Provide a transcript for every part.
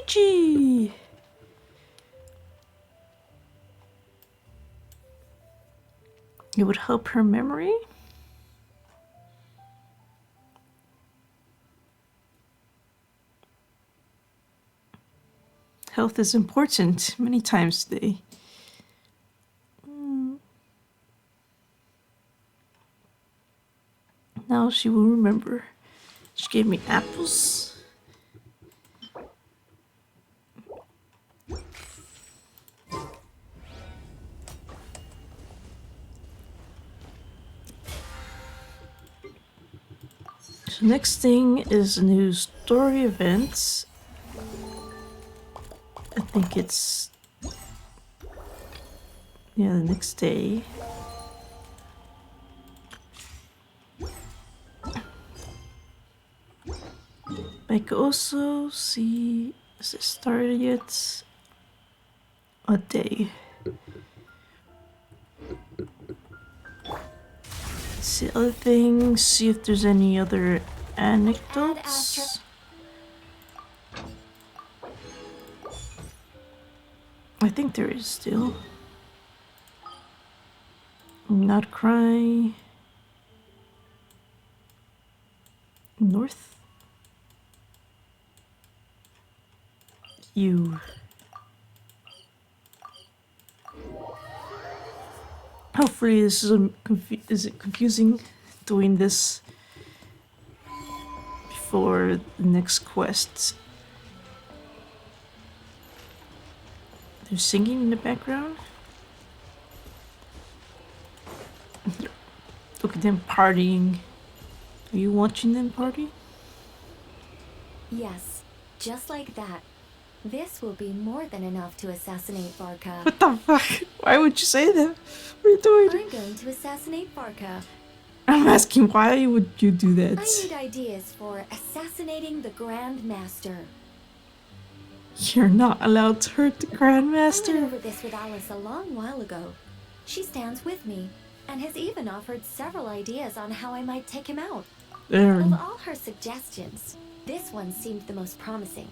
Luigi! It would help her memory. Health is important many times today. Now she will remember. She gave me apples. So next thing is a new story event. I think it's the next day. I could also see, is it started yet? A day. See other things, see if there's any other anecdotes. I think there is still. Not cry. North. You. Hopefully this is it confusing doing this before the next quest. They're singing in the background. Look at them partying. Are you watching them party? Yes, just like that. This will be more than enough to assassinate Varka. What the fuck? Why would you say that? What are you doing? I'm going to assassinate Varka. I'm asking why would you do that? I need ideas for assassinating the Grand Master. You're not allowed to hurt the Grand I Master. went over this with Alice a long while ago. She stands with me, and has even offered several ideas on how I might take him out. Of all her suggestions, this one seemed the most promising.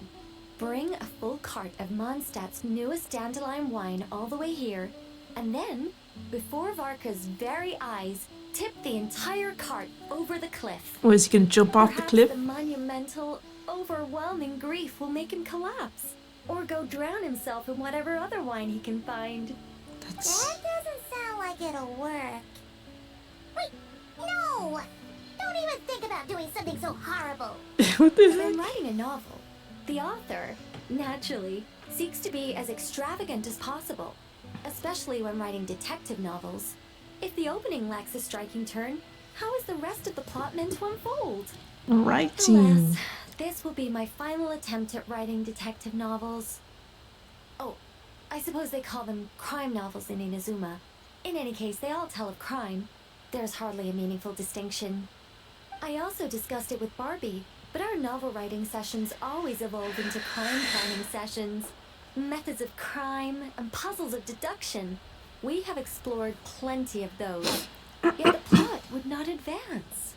Bring a full cart of Mondstadt's newest dandelion wine all the way here, and then, before Varka's very eyes, tip the entire cart over the cliff. Oh, is he gonna jump off the cliff? The monumental, overwhelming grief will make him collapse, or go drown himself in whatever other wine he can find. That doesn't sound like it'll work. Wait, no! Don't even think about doing something so horrible. What the When heck? writing a novel, the author, naturally, seeks to be as extravagant as possible, especially when writing detective novels. If the opening lacks a striking turn, how is the rest of the plot meant to unfold? Writing. Alas, this will be my final attempt at writing detective novels. Oh, I suppose they call them crime novels in Inazuma. In any case, they all tell of crime. There's hardly a meaningful distinction. I also discussed it with Barbie, but our novel writing sessions always evolve into crime planning sessions. Methods of crime and puzzles of deduction. We have explored plenty of those, yet the plot would not advance.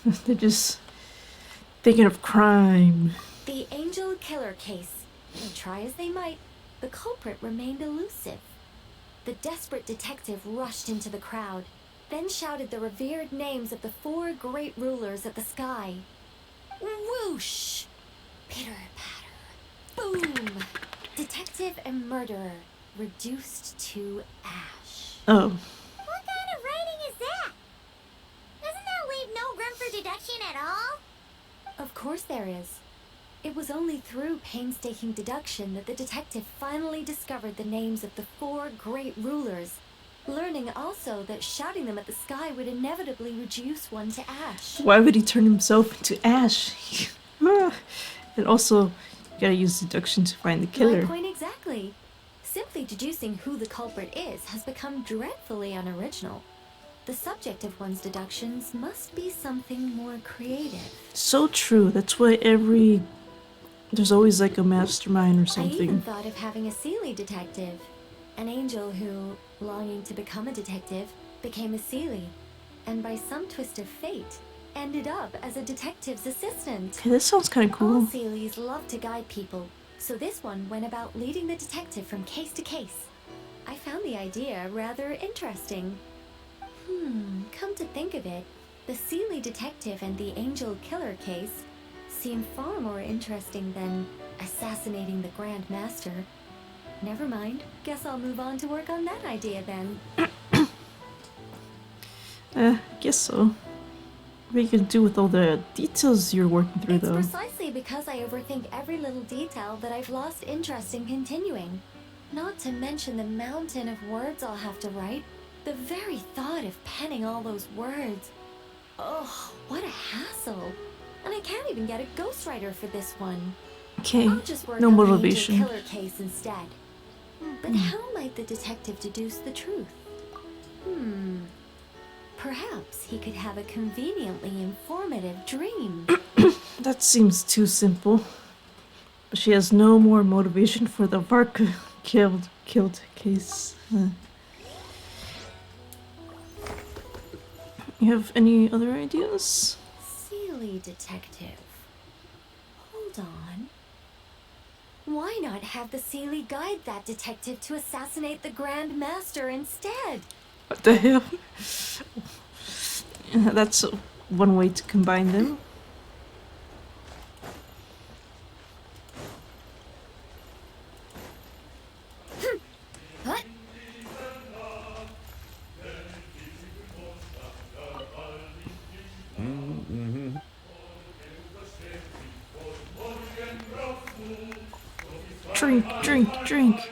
They're just thinking of crime. The Angel Killer case. Try as they might, the culprit remained elusive. The desperate detective rushed into the crowd, then shouted the revered names of the 4 great rulers of the sky. Whoosh! Pitter-patter. Boom! Detective and murderer reduced to ash. Oh. What kind of writing is that? Doesn't that leave no room for deduction at all? Of course there is. It was only through painstaking deduction that the detective finally discovered the names of the 4 great rulers, learning also that shouting them at the sky would inevitably reduce one to ash. Why would he turn himself into ash? And also, you gotta use deduction to find the killer. My point exactly. Simply deducing who the culprit is has become dreadfully unoriginal. The subject of one's deductions must be something more creative. So true. That's why there's always like a mastermind or I even something. thought of having a Seelie detective. An angel who, longing to become a detective, became a Seelie. And by some twist of fate, ended up as a detective's assistant. Okay, that sounds kind of All cool. Seelies love to guide people, So this one went about leading the detective from case to case. I found the idea rather interesting. Come to think of it, the Sealy detective and the Angel Killer case seem far more interesting than assassinating the Grand Master. Never mind, guess I'll move on to work on that idea then. I guess so. What are you gonna do with all the details you're working through, It's though? precisely because I overthink every little detail that I've lost interest in continuing. Not to mention the mountain of words I'll have to write. The very thought of penning all those words. Oh, what a hassle. And I can't even get a ghostwriter for this one. Okay, I'll just work no on motivation. the Angel Killer case instead. But how might the detective deduce the truth? Perhaps he could have a conveniently informative dream. That seems too simple. But she has no more motivation for the Varka killed case. You have any other ideas? Sealy detective. Hold on. Why not have the Sealy guide that detective to assassinate the Grand Master instead? What the hell? That's one way to combine them. What? Drink.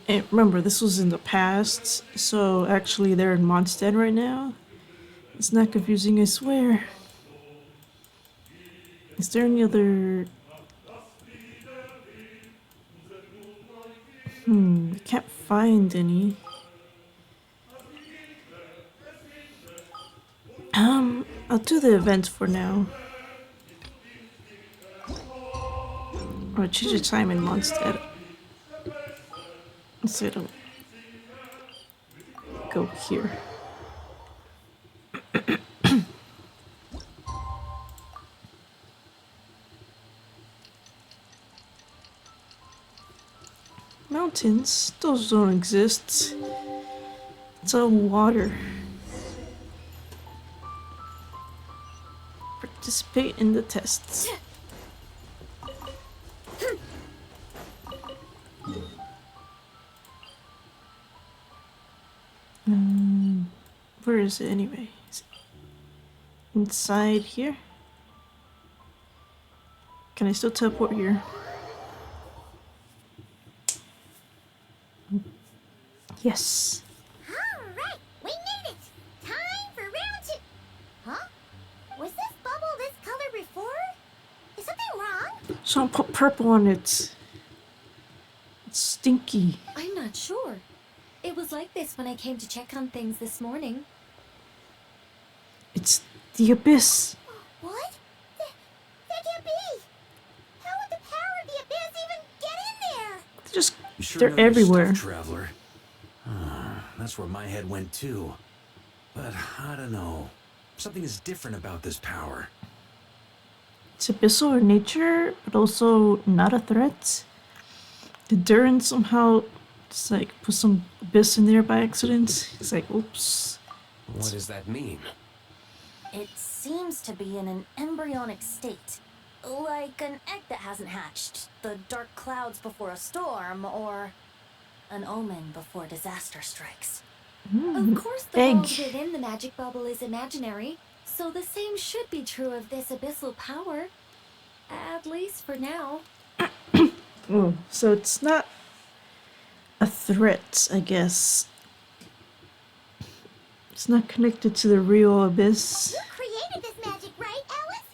And remember, this was in the past, so actually they're in Mondstadt right now. It's not confusing, I swear. Is there any other... I can't find any. I'll do the event for now. Or change the time in Mondstadt. Instead of... go here. Mountains? Those don't exist. It's all water. Participate in the tests. Where is it anyway? Is it inside here? Can I still teleport here? Yes. Alright, we made it! Time for round 2! Huh? Was this bubble this color before? Is something wrong? So I'll put purple on it. It's stinky. I'm not sure. It was like this when I came to check on things this morning. It's the abyss. What? That can't be! How would the power of the abyss even get in there? Just You sure they're know your everywhere. stuff, traveler. That's where my head went too. But I don't know. Something is different about this power. It's abyssal in nature, but also not a threat. Did Durin somehow just like put some abyss in there by accident? It's like, oops. What does that mean? It seems to be in an embryonic state. Like an egg that hasn't hatched, the dark clouds before a storm, or an omen before disaster strikes. Of course, the Egg. world within the magic bubble is imaginary, so the same should be true of this abyssal power. At least for now. Oh, so it's not a threat, I guess. It's not connected to the real abyss. You created this magic, right, Alice?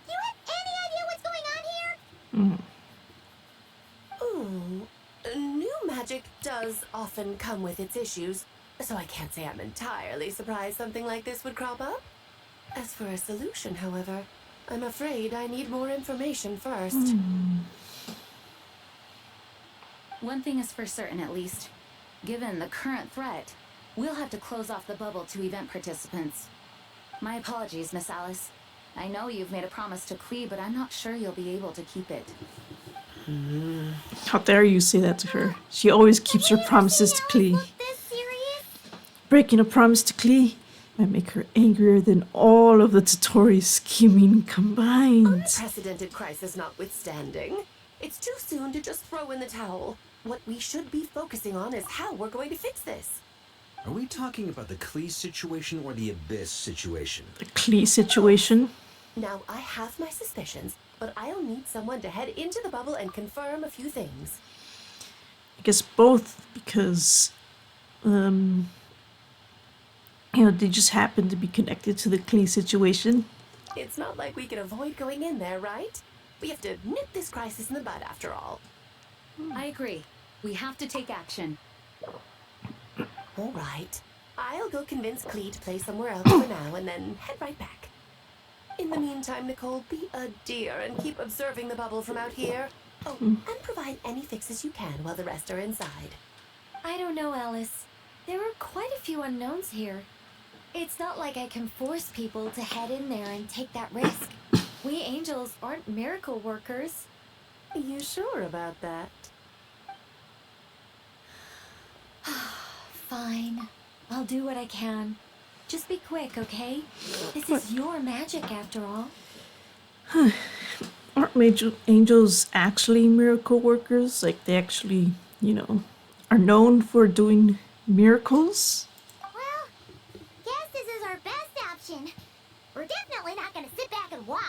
Do you have any idea what's going on here? Ooh, new magic does often come with its issues, so I can't say I'm entirely surprised something like this would crop up. As for a solution, however, I'm afraid I need more information first. One thing is for certain, at least. Given the current threat, we'll have to close off the bubble to event participants. My apologies, Miss Alice. I know you've made a promise to Klee, but I'm not sure you'll be able to keep it. How dare you say that to her? She always keeps her promises to Klee. Look this serious? Breaking a promise to Klee might make her angrier than all of the Totori scheming combined. Unprecedented crisis notwithstanding, it's too soon to just throw in the towel. What we should be focusing on is how we're going to fix this. Are we talking about the Klee situation or the Abyss situation? The Klee situation. Now, I have my suspicions, but I'll need someone to head into the bubble and confirm a few things. I guess both, because you know, they just happen to be connected to the Klee situation. It's not like we can avoid going in there, right? We have to nip this crisis in the bud after all. I agree. We have to take action. All right. I'll go convince Klee to play somewhere else for now and then head right back. In the meantime, Nicole, be a dear and keep observing the bubble from out here. Oh, and provide any fixes you can while the rest are inside. I don't know, Alice. There are quite a few unknowns here. It's not like I can force people to head in there and take that risk. We angels aren't miracle workers. You sure about that? Fine. I'll do what I can. Just be quick, okay? This is your magic after all. Aren't angels actually miracle workers? Like, they actually, you know, are known for doing miracles? Well, guess this is our best option. We're definitely not gonna sit back and watch.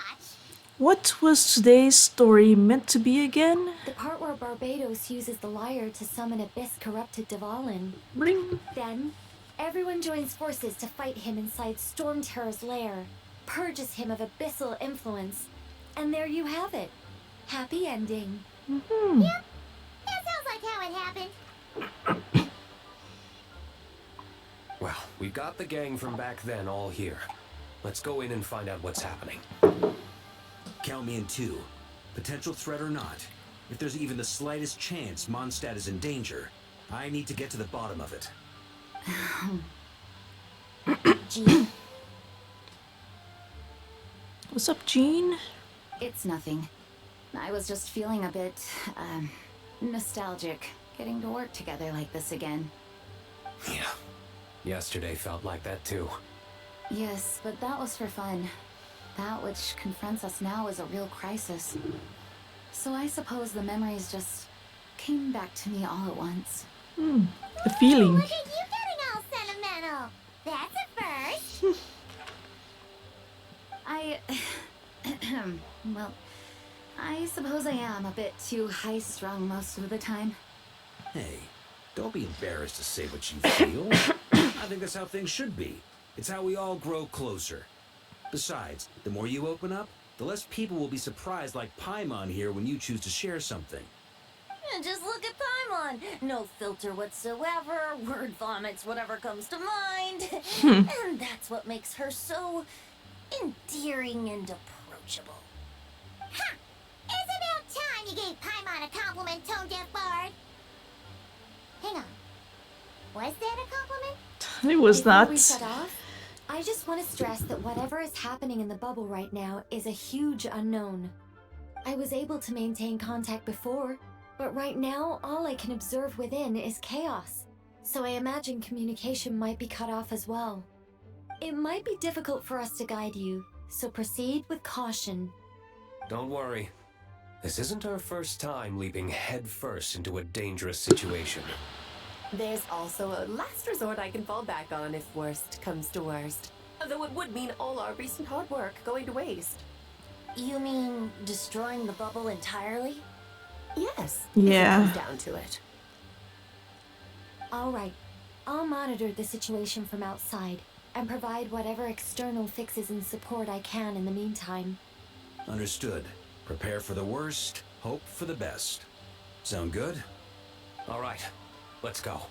What was today's story meant to be again? The part where Barbados uses the lyre to summon Abyss corrupted Dvalin. Bling. Then, everyone joins forces to fight him inside Storm Terror's lair, purges him of abyssal influence, and there you have it. Happy ending. Mm-hmm. Yep, that sounds like how it happened. Well, we've got the gang from back then all here. Let's go in and find out what's happening. Count me in too. Potential threat or not, if there's even the slightest chance Mondstadt is in danger, I need to get to the bottom of it. Jean, What's up, Jean? it's nothing. I was just feeling a bit, nostalgic, getting to work together like this again. Yeah. Yesterday felt like that too. Yes, but that was for fun. That which confronts us now is a real crisis. So I suppose the memories just came back to me all at once. The feeling. Look at you getting all sentimental. That's a first. Well, I suppose I am a bit too high-strung most of the time. Hey, don't be embarrassed to say what you feel. I think that's how things should be. It's how we all grow closer. Besides, the more you open up, the less people will be surprised like Paimon here when you choose to share something. Just look at Paimon. No filter whatsoever, word vomits whatever comes to mind. And that's what makes her so endearing and approachable. Ha! It's about time you gave Paimon a compliment, Tone Deaf Bard. Hang on. Was that a compliment? It was Before not. we shut off, I just want to stress that whatever is happening in the bubble right now is a huge unknown. I was able to maintain contact before, but right now all I can observe within is chaos. So I imagine communication might be cut off as well. It might be difficult for us to guide you, so proceed with caution. Don't worry. This isn't our first time leaping headfirst into a dangerous situation. There's also a last resort I can fall back on if worst comes to worst. Though it would mean all our recent hard work going to waste. You mean destroying the bubble entirely? Yes. Yeah. If it comes down to it. All right, I'll monitor the situation from outside and provide whatever external fixes and support I can in the meantime. Understood. Prepare for the worst, hope for the best. Sound good? All right, let's go.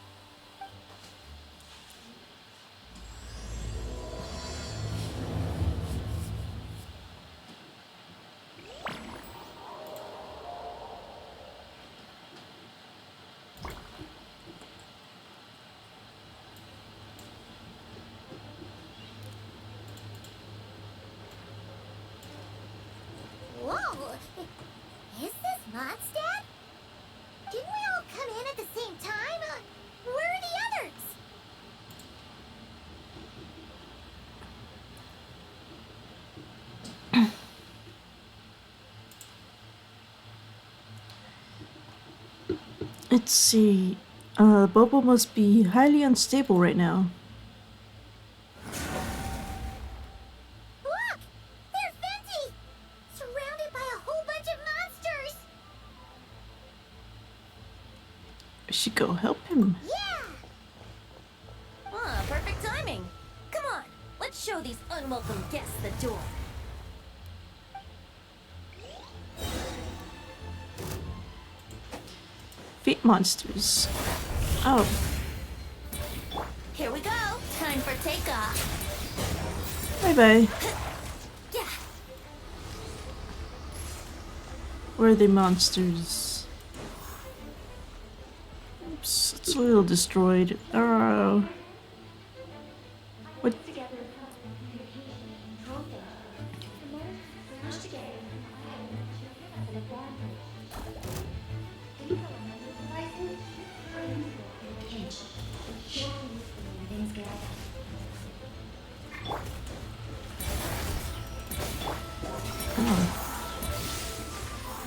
Mondstadt? Didn't we all come in at the same time? Where are the others? Let's see. Bobo must be highly unstable right now. Look! There's Venti! Surrounded by a whole bunch of monsters! I should go help him. Yeah! Ah, perfect timing. Come on, let's show these unwelcome guests the door. Feet monsters. Oh, Here we go. Time for takeoff. bye bye. Yeah. Where are the monsters? Oops, it's a little destroyed. Oh. What?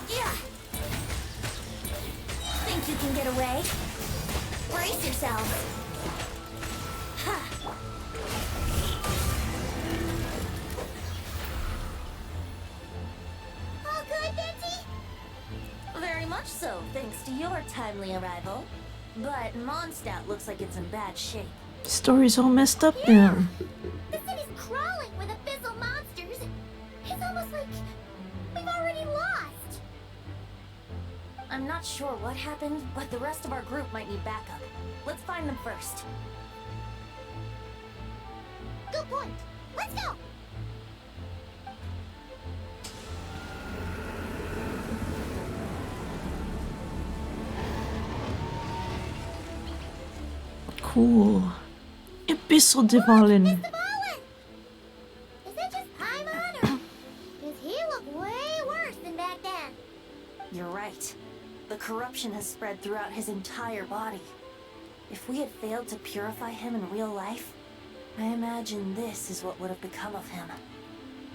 Yeah. Think you can get away? Brace yourself. All good, Venti? Very much so, thanks to your timely arrival. But Mondstadt looks like it's in bad shape. Story's all messed up now. The city's crawling with abyssal monsters. It's almost like we've already lost. I'm not sure what happened, but the rest of our group might need backup. Let's find them first. Good point. Let's go! Cool. Abyssal Divalin. Mr. Ballin! Is it just Paimon, or does he look way worse than back then? You're right. The corruption has spread throughout his entire body. If we had failed to purify him in real life, I imagine this is what would have become of him.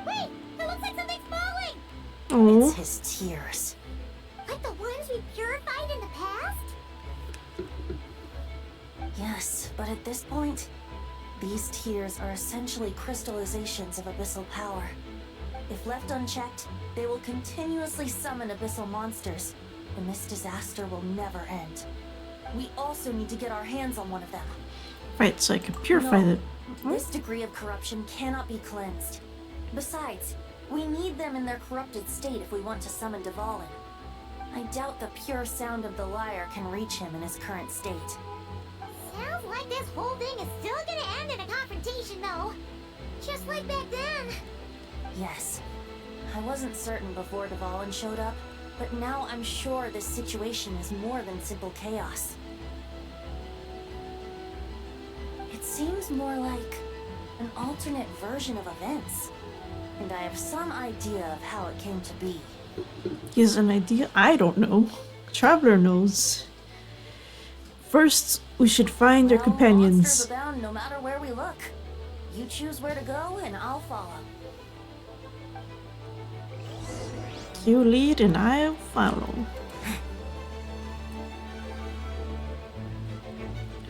Wait! It looks like something's falling! Oh. It's his tears. Like the ones we purified in the past? Yes, but at this point, these tears are essentially crystallizations of abyssal power. If left unchecked, they will continuously summon abyssal monsters, and this disaster will never end. We also need to get our hands on one of them. Right, so I can purify No, it. This degree of corruption cannot be cleansed. Besides, we need them in their corrupted state if we want to summon Dvalin. I doubt the pure sound of the lyre can reach him in his current state. Sounds like this whole thing is still gonna end in a confrontation, though. Just like back then. Yes. I wasn't certain before Dvalin showed up, but now I'm sure this situation is more than simple chaos. It seems more like an alternate version of events, and I have some idea of how it came to be. He has an idea? I don't know. Traveler knows. First, we should find their Well, companions. monsters abound no matter where we look. You choose where to go, and I'll follow. You lead and I'll follow.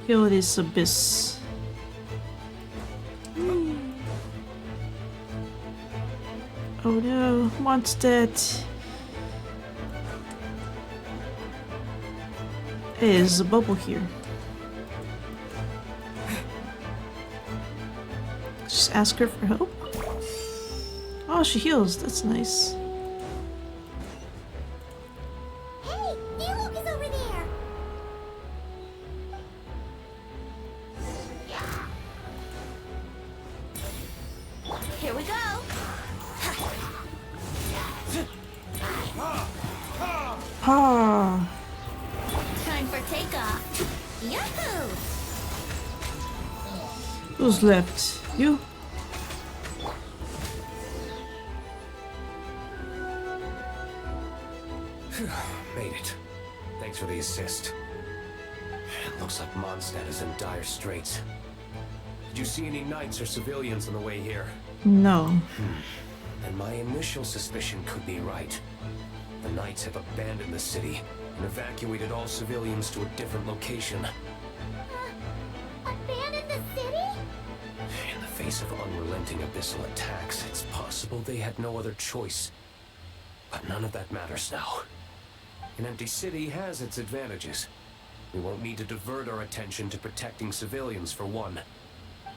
Kill this abyss. Oh no, mondstadt. Hey, there's a bubble here. Just ask her for help. Oh, she heals. That's nice. Hey, Diluc is over there! Here we go! Ah, Time for takeoff! Yahoo! who's left? You? Made it. Thanks for the assist. It looks like Mondstadt is in dire straits. Did you see any knights or civilians on the way here? No. And my initial suspicion could be right. The knights have abandoned the city and evacuated all civilians to a different location. Abandoned the city? In the face of unrelenting abyssal attacks, it's possible they had no other choice. But none of that matters now. An empty city has its advantages. We won't need to divert our attention to protecting civilians for one.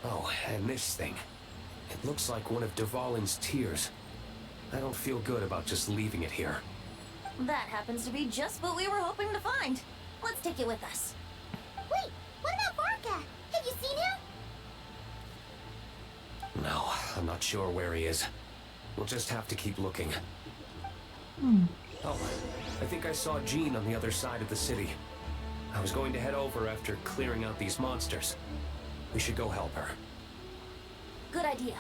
Oh, and this thing. It looks like one of Dvalin's tears. I don't feel good about just leaving it here. That happens to be just what we were hoping to find. Let's take it with us. Wait, what about Varka? Have you seen him? No, I'm not sure where he is. We'll just have to keep looking. Oh, I think I saw Jean on the other side of the city. I was going to head over after clearing out these monsters. We should go help her. Good idea.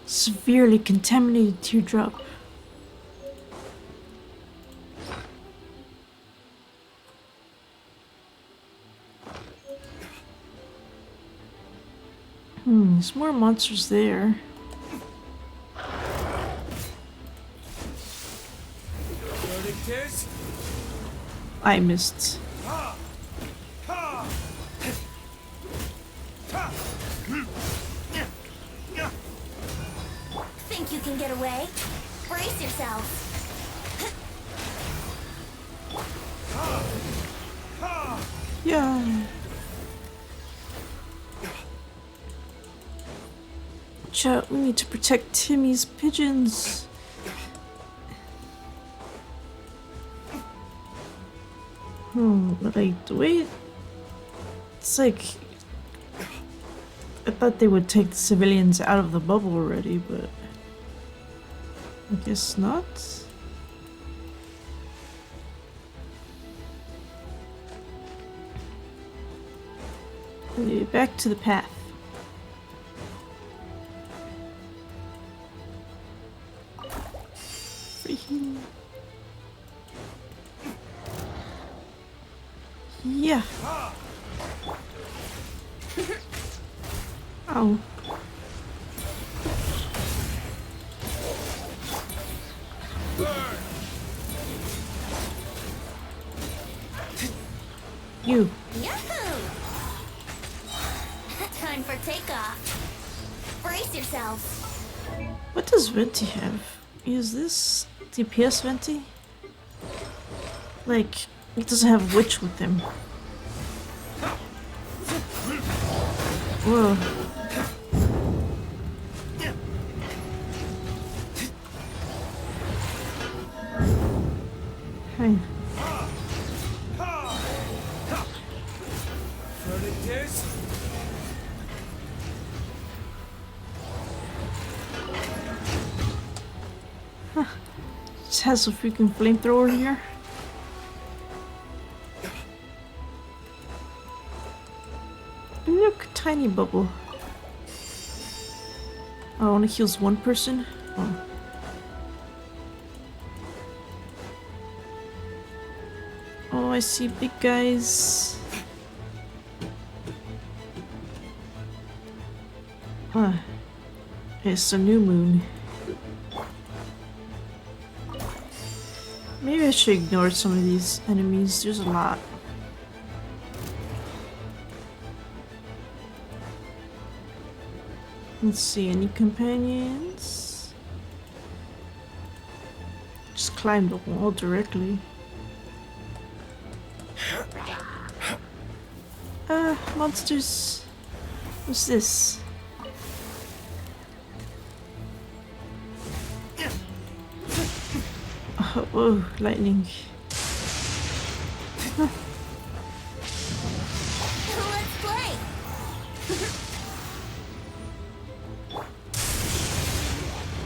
Severely contaminated teardrop. There's more monsters there. I missed. Think you can get away? Brace yourself. Yeah. Chat, we need to protect Timmy's pigeons. Like, the way it's like, I thought they would take the civilians out of the bubble already, but I guess not. Okay, back to the path. Freaking. Yeah. Ow. You. Yahoo! Time for takeoff. Brace yourselves. What does Venti have? Is this DPS Venti? Like, he doesn't have Witch with him. Whoa. Hey. Just has a freaking flamethrower here. Look, tiny bubble. Oh, only heals one person? Oh. Oh, I see big guys. Huh. It's a new moon. Maybe I should ignore some of these enemies. There's a lot. Let's see, any companions? Just climb the wall directly. Monsters. What's this? Oh, whoa, lightning. Let's play.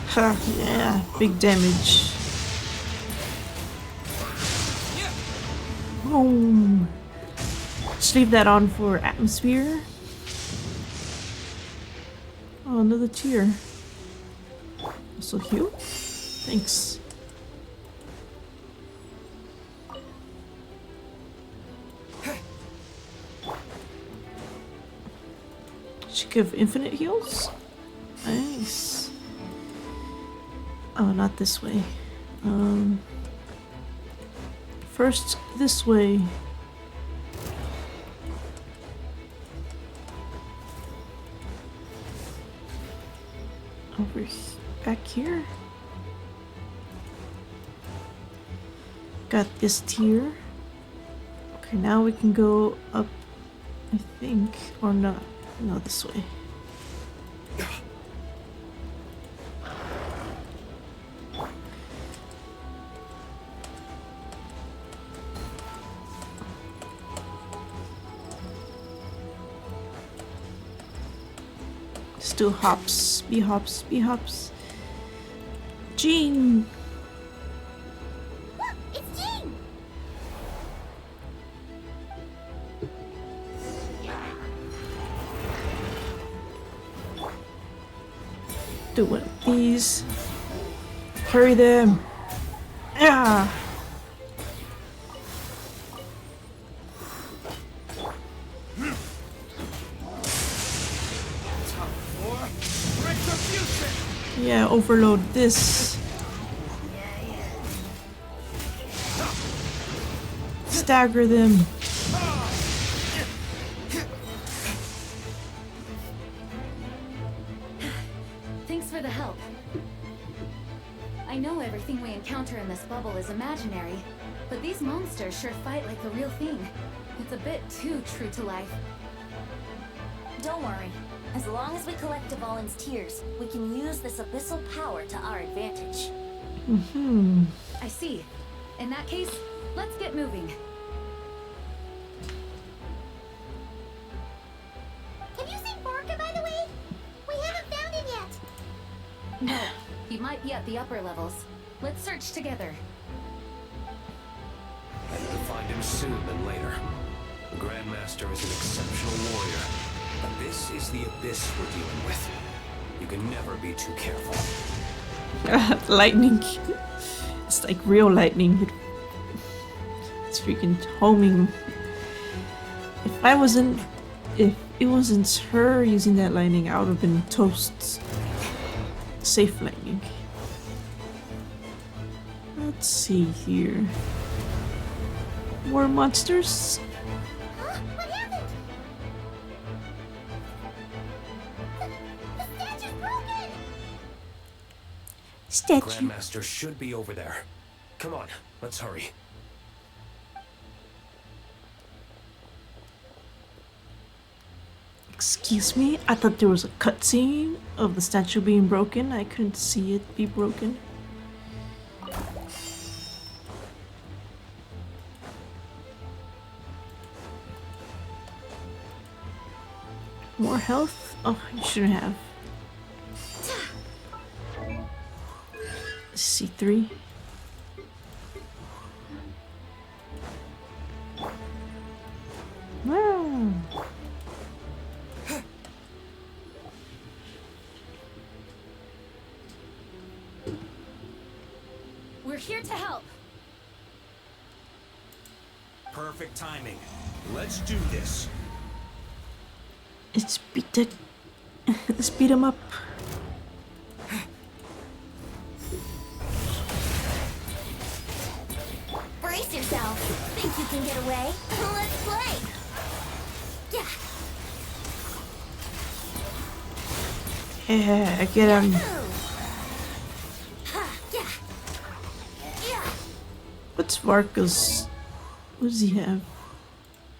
Ha, yeah, big damage. Boom. Just leave that on for atmosphere. Oh, another tier. Also heal. Thanks. She give infinite heals? Nice. Oh, not this way. First, this way. Back here. Got this tier. Okay, now we can go up, I think, or not. No, this way. Still hops, be hops, be hops. Jean! Look, it's Jean! Do one of these. Carry them. Yeah. Yeah, overload this. Stagger them. Thanks for the help. I know everything we encounter in this bubble is imaginary, but these monsters sure fight like the real thing. It's a bit too true to life. Don't worry. As long as we collect Dvalin's tears, we can use this abyssal power to our advantage. Mm-hmm. I see. In that case, let's get moving. Have you seen Barker, by the way? We haven't found him yet. No, he might be at the upper levels. Let's search together. Better to find him soon than later. The Grandmaster is an exceptional warrior, but this is the abyss we're dealing with. You can never be too careful. Lightning. It's like real lightning. It's freaking homing. If it wasn't her using that lightning, I would have been toast. Safe lightning. Let's see here. More monsters? Huh? What happened? The statue's broken! Statue. Grandmaster should be over there. Come on, let's hurry. Excuse me? I thought there was a cutscene of the statue being broken. I couldn't see it be broken. More health? Oh, you shouldn't have. C3. Wow. We're here to help. Perfect timing. Let's do this. Let's beat that. Let's beat him up. Brace yourself. Think you can get away? Let's play. Yeah. Yeah, get him. What's Varka's? What does he have?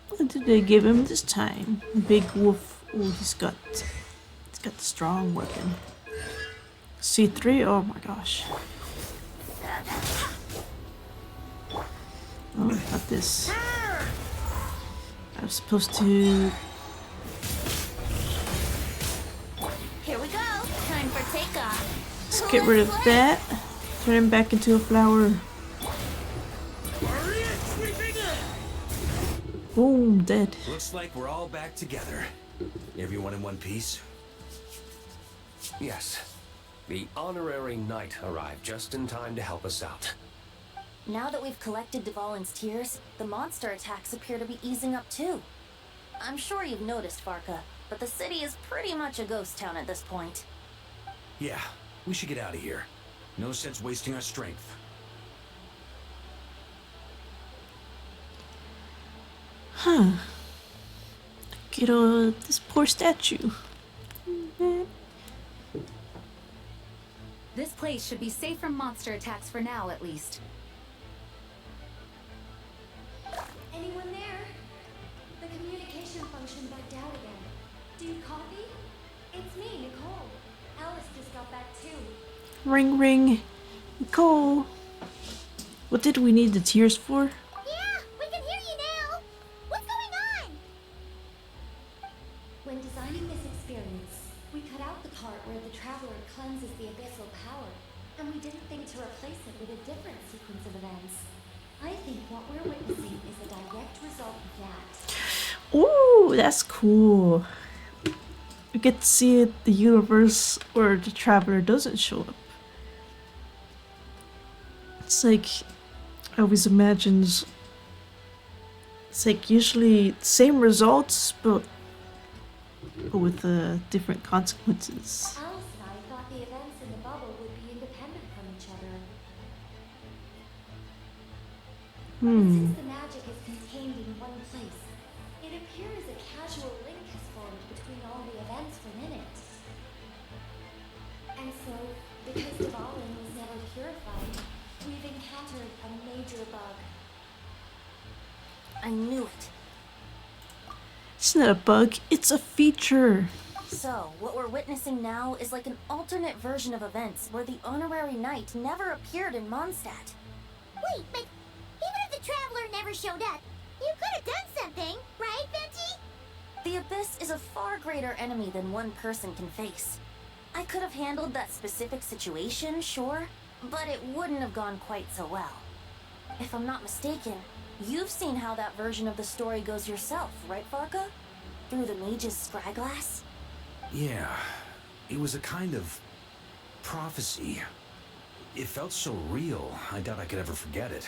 What did they give him this time? Big wolf. Oh, he's got a strong weapon. C3. Oh my gosh. Oh, not this. I was supposed to. Here we go. Time for takeoff. Let's get rid of that. Turn him back into a flower. Boom, dead. Looks like we're all back together. Everyone in one piece? Yes. The honorary knight arrived just in time to help us out. Now that we've collected Dvalin's tears, the monster attacks appear to be easing up too. I'm sure you've noticed, Farka, but the city is pretty much a ghost town at this point. Yeah, we should get out of here. No sense wasting our strength. Huh. Get this poor statue. This place should be safe from monster attacks for now, at least. Anyone there? The communication function bugged out again. Do you copy? It's me, Nicole. Alice just got back too. Ring ring. Nicole. What did we need the tears for? Yeah, we can hear you now. What's going on? When designing this experience, we cut out the part where the traveler cleanses the abyssal power, and we didn't think to replace it with a different sequence of events. I think what we're witnessing is a direct result of that. Ooh, that's cool. We get to see the universe where the traveler doesn't show up. It's like I always imagined. It's like usually same results, but with different consequences. Alice and I thought the events in the bubble would be independent from each other. But since the magic is contained in one place, it appears a casual link has formed between all the events within it. And so, because Dvalin was never purified, we've encountered a major bug. I knew it. It's not a bug, it's a feature. So, what we're witnessing now is like an alternate version of events where the honorary knight never appeared in Mondstadt. Wait, but even if the traveler never showed up, you could have done something, right, Venti? The Abyss is a far greater enemy than one person can face. I could have handled that specific situation, sure, but it wouldn't have gone quite so well. If I'm not mistaken, you've seen how that version of the story goes yourself, right, Farka? Through the mage's scryglass? Yeah, it was a kind of prophecy. It felt so real, I doubt I could ever forget it.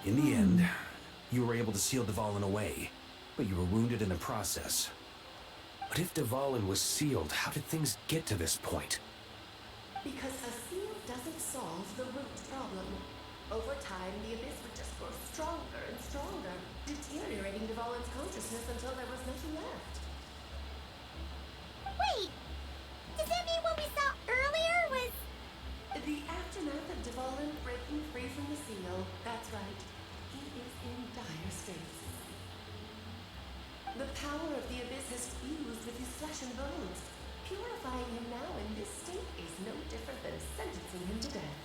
In the end, you were able to seal Dvalin away, but you were wounded in the process. But if Dvalin was sealed, how did things get to this point? Because a seal doesn't solve the root problem. Over time, the abyss would just grow stronger and stronger, deteriorating Dvalin's consciousness until there was nothing left. Wait, does that mean what we saw earlier was... The aftermath of Dvalin breaking free from the seal, that's right. He is in dire straits. The power of the abyss has fused with his flesh and bones. Purifying him now in this state is no different than sentencing him to death.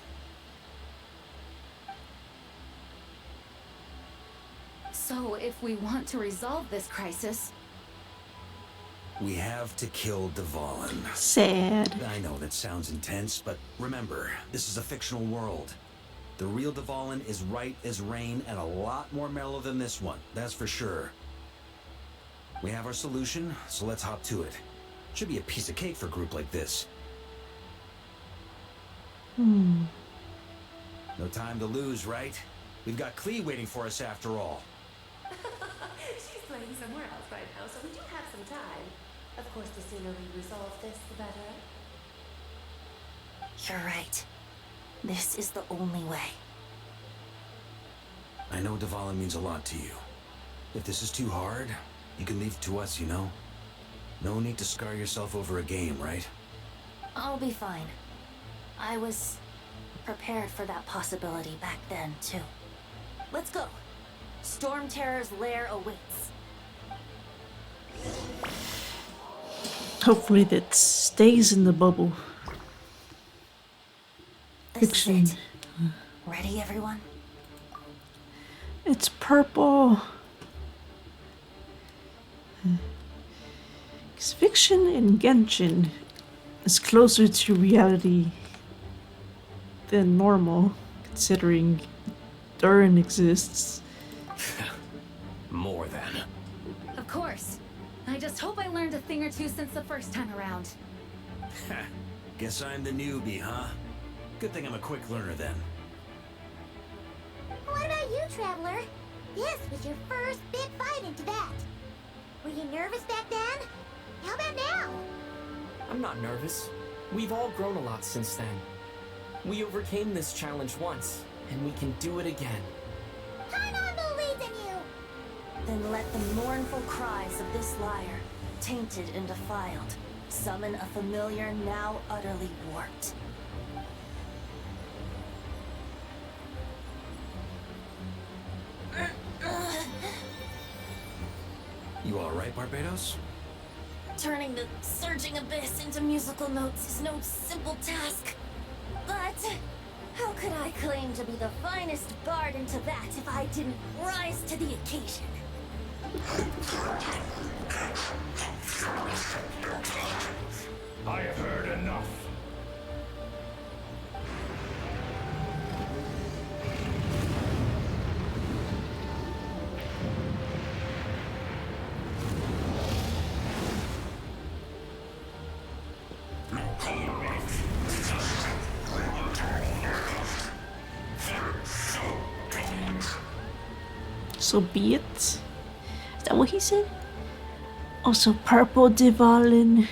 So, if we want to resolve this crisis, We have to kill Dvalin. Sad. I know that sounds intense, but remember, this is a fictional world. The real Dvalin is right as rain and a lot more mellow than this one, that's for sure. We have our solution, so let's hop to it. Should be a piece of cake for a group like this. No time to lose, right? We've got Klee waiting for us after all. She's playing somewhere else right now, so we do have some time. Of course, the sooner we resolve this, the better. You're right. This is the only way. I know Dvalin means a lot to you. If this is too hard, you can leave it to us, you know? No need to scar yourself over a game, right? I'll be fine. I was prepared for that possibility back then, too. Let's go. Storm Terror's lair awaits. Hopefully that stays in the bubble. This Fiction. is it. Ready, everyone? It's purple. 'Cause fiction in Genshin is closer to reality than normal, considering Durin exists. More than. of course. I just hope I learned a thing or two since the first time around. Guess I'm the newbie, huh? Good thing I'm a quick learner then. What about you, Traveler? This was your first big fight into that. Were you nervous back then? How about now? I'm not nervous. We've all grown a lot since then. We overcame this challenge once, and we can do it again. Paimon believes in you! Then let the mournful cries of this lyre, tainted and defiled, summon a familiar now utterly warped. You alright, Barbados? Turning the surging abyss into musical notes is no simple task. But how could I claim to be the finest bard into that if I didn't rise to the occasion? I have heard enough. So be it. Is that what he said? Also, purple Divalin.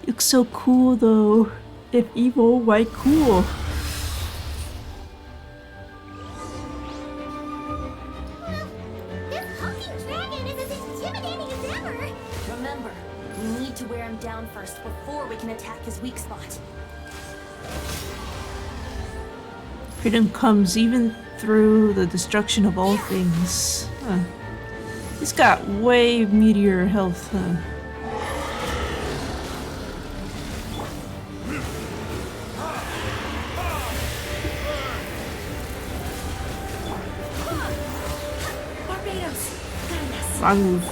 Looks so cool though. If evil, why cool? This hulking dragon is as intimidating as ever! Remember, we need to wear him down first before we can attack his weak spot. Freedom comes even through the destruction of all things. Huh. He's got way meatier health, huh? Barbados! Goodness! Wrong move.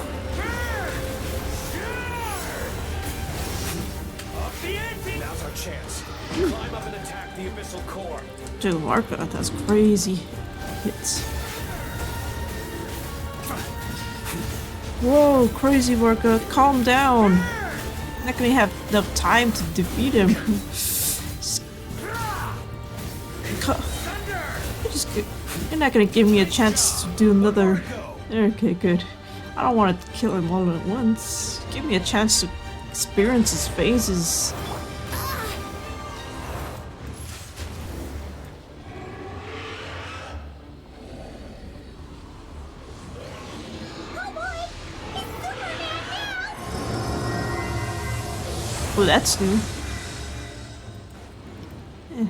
Now's our chance. Climb up and attack the abyssal core. Dude, Marco, that's crazy. Hits. Whoa, crazy Marco, calm down. I'm not gonna have enough time to defeat him. You're not gonna give me a chance to do another. Okay, good. I don't want to kill him all at once. Give me a chance to experience his phases. Oh, that's new. Eh.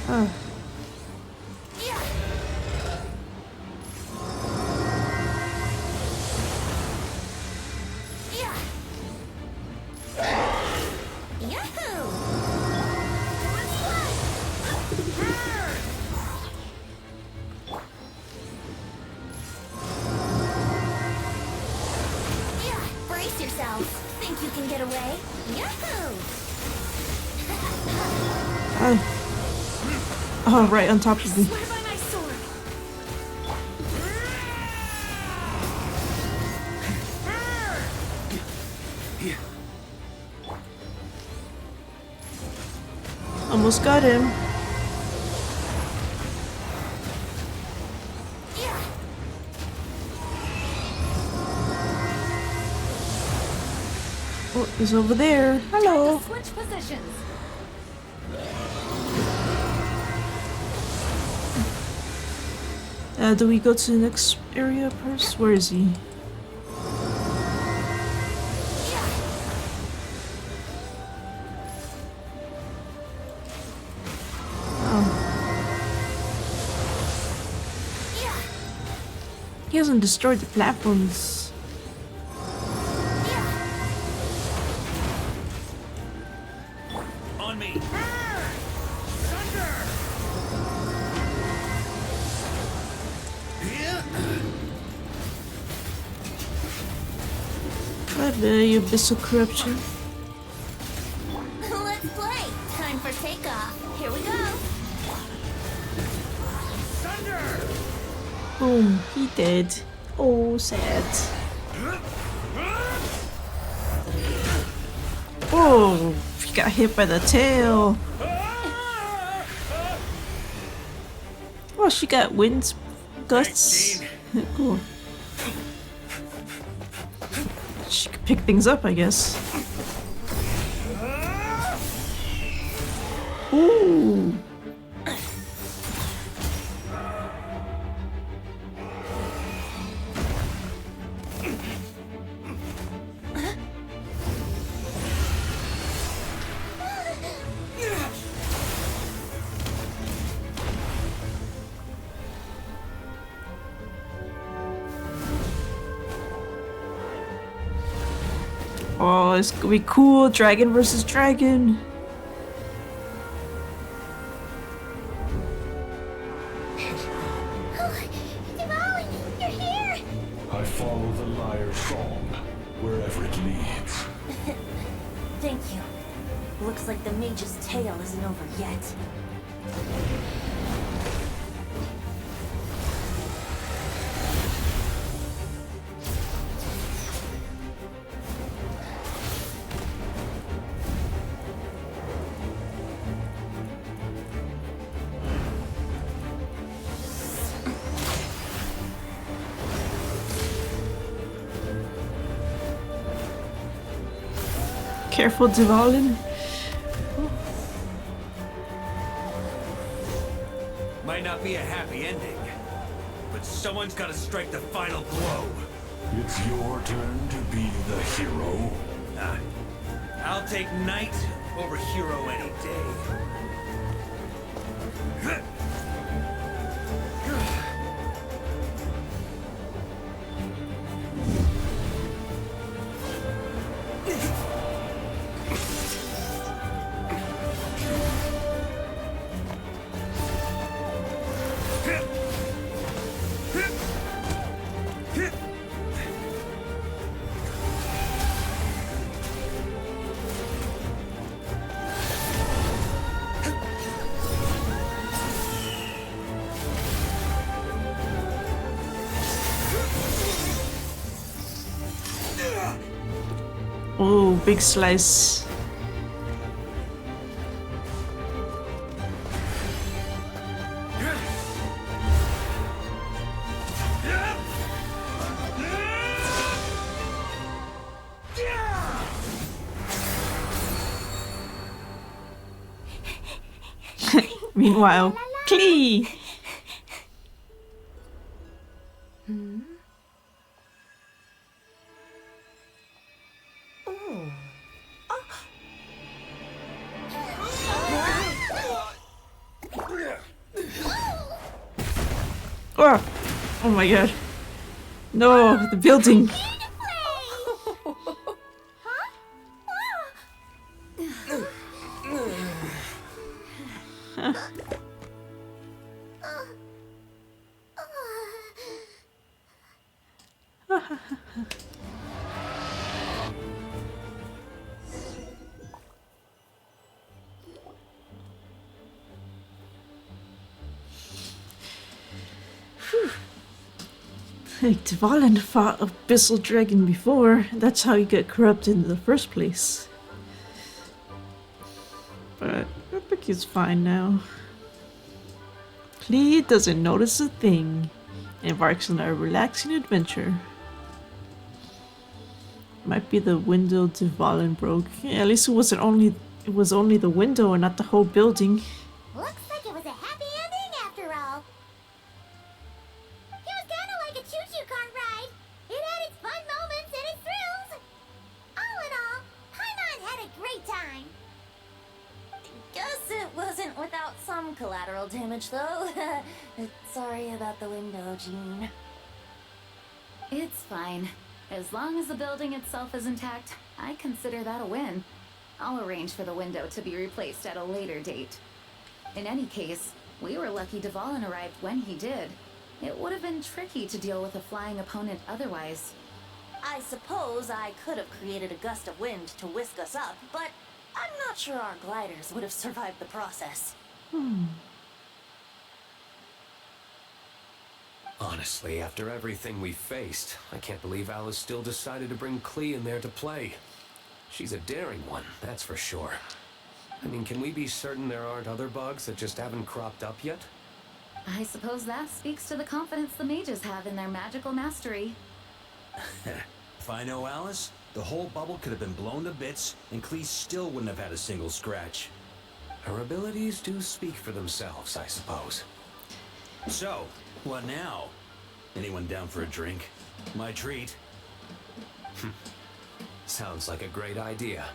Oh. Brace yourself. Think you can get away? Yahoo! Oh, right on top of me. Swear by my sword! Almost got him. Oh, he's over there. Hello. Switch positions. Do we go to the next area first? Where is he? He hasn't destroyed the platforms. On me! What the abyssal corruption? Let's play! Time for takeoff. Here we go! Boom, he dead. Oh, sad. Oh, he got hit by the tail. Oh, she got wind gusts. Cool. She could pick things up, I guess. Ooh. Oh, it's gonna be cool. Dragon versus dragon. Diwali, you're here! I follow the lyre's song, wherever it leads. Thank you. Looks like the mage's tale isn't over yet. Careful, Divalin. Might not be a happy ending, but someone's got to strike the final blow. It's your turn to be the hero. Nah, I'll take knight over hero any day. Oh, big slice. Meanwhile, Klee! Oh, oh my god. No, the building. Like, Dvalin fought Abyssal Dragon before. That's how he got corrupted in the first place. But I think he's fine now. Klee doesn't notice a thing. Embarks on a relaxing adventure. Might be the window Dvalin broke. Yeah, at least it was only the window and not the whole building. Looks like it was a happy ending after all. It was kinda like a choo-choo cart ride. It had its fun moments and its thrills. All in all, Paimon had a great time. Guess it wasn't without some collateral damage, though. Sorry about the window, Jean. It's fine. As long as the building itself is intact, I consider that a win. I'll arrange for the window to be replaced at a later date. In any case, we were lucky Dvalin arrived when he did. It would have been tricky to deal with a flying opponent otherwise. I suppose I could have created a gust of wind to whisk us up, but I'm not sure our gliders would have survived the process. Honestly, after everything we faced, I can't believe Alice still decided to bring Klee in there to play. She's a daring one, that's for sure. I mean, can we be certain there aren't other bugs that just haven't cropped up yet? I suppose that speaks to the confidence the mages have in their magical mastery. If I know Alice, the whole bubble could have been blown to bits, and Clee still wouldn't have had a single scratch. Her abilities do speak for themselves, I suppose. So, what now? Anyone down for a drink? My treat. Sounds like a great idea.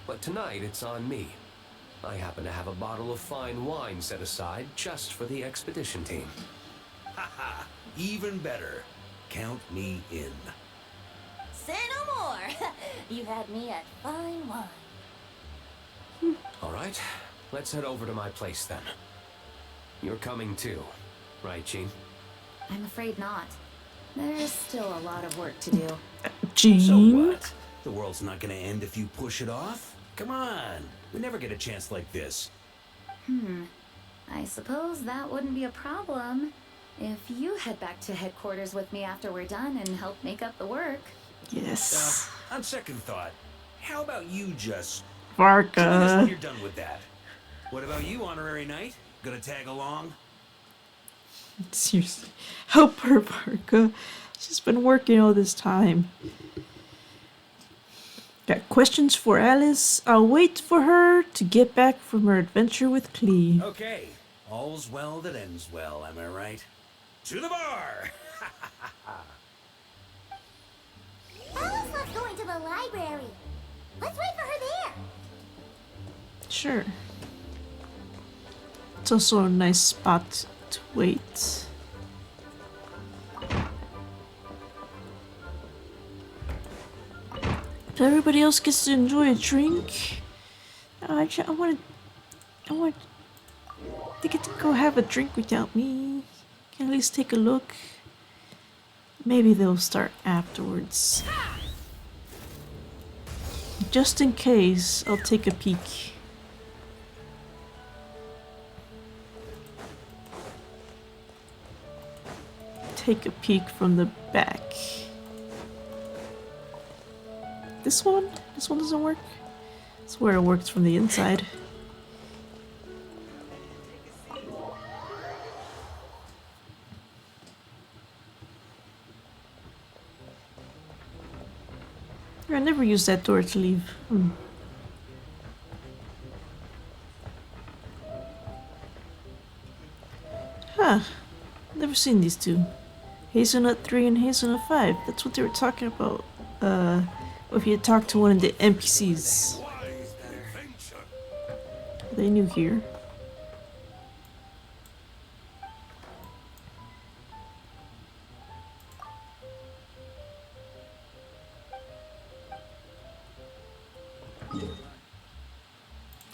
But tonight it's on me. I happen to have a bottle of fine wine set aside just for the expedition team. Haha, even better. Count me in. Say no more. You had me at fine wine. All right, let's head over to my place then. You're coming too, right, Jean? I'm afraid not. There's still a lot of work to do. Jean? So what? The world's not gonna end if you push it off? Come on, we never get a chance like this. I suppose that wouldn't be a problem if you head back to headquarters with me after we're done and help make up the work. Yes. On second thought, how about you just Varka. join us when you're done with that? What about you, Honorary Knight? Gonna tag along? Seriously. Help her, Varka. She's been working all this time. Got questions for Alice. I'll wait for her to get back from her adventure with Clee. Okay, all's well that ends well, am I right? To the bar! Alice loves going to the library. Let's wait for her there. Sure. It's also a nice spot to wait. If everybody else gets to enjoy a drink, I want they get to go have a drink without me. Can at least take a look. Maybe they'll start afterwards. Just in case, I'll take a peek. Take a peek from the back. This one? This one doesn't work? I swear it works from the inside. I never used that door to leave. Huh. Never seen these two. Hazelnut 3 and Hazelnut 5. That's what they were talking about. If you talk to one of the NPCs. Are they new here?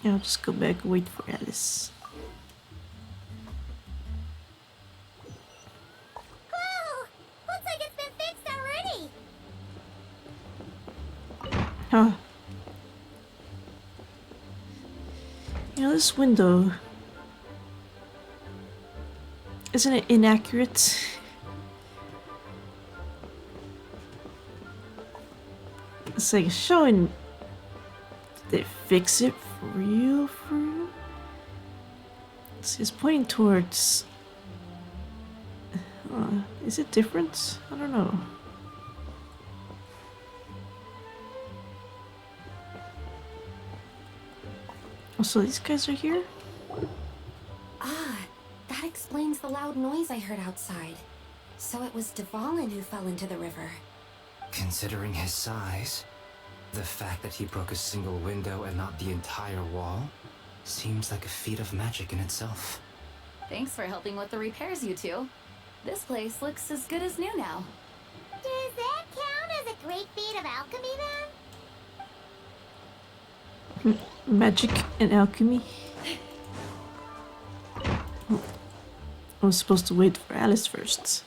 Yeah, I'll just go back and wait for Alice. Whoa! Looks like it's been fixed already. Huh. You know, this window... Isn't it inaccurate? It's like showing... Did they fix it for real? For real? It's pointing towards... is it different? I don't know. Oh, so these guys are here? Ah, that explains the loud noise I heard outside. So it was Dvalin who fell into the river. Considering his size, the fact that he broke a single window and not the entire wall seems like a feat of magic in itself. Thanks for helping with the repairs, you two. This place looks as good as new now. Does that count as a great feat of alchemy then? Magic and alchemy. Oh, I was supposed to wait for Alice first.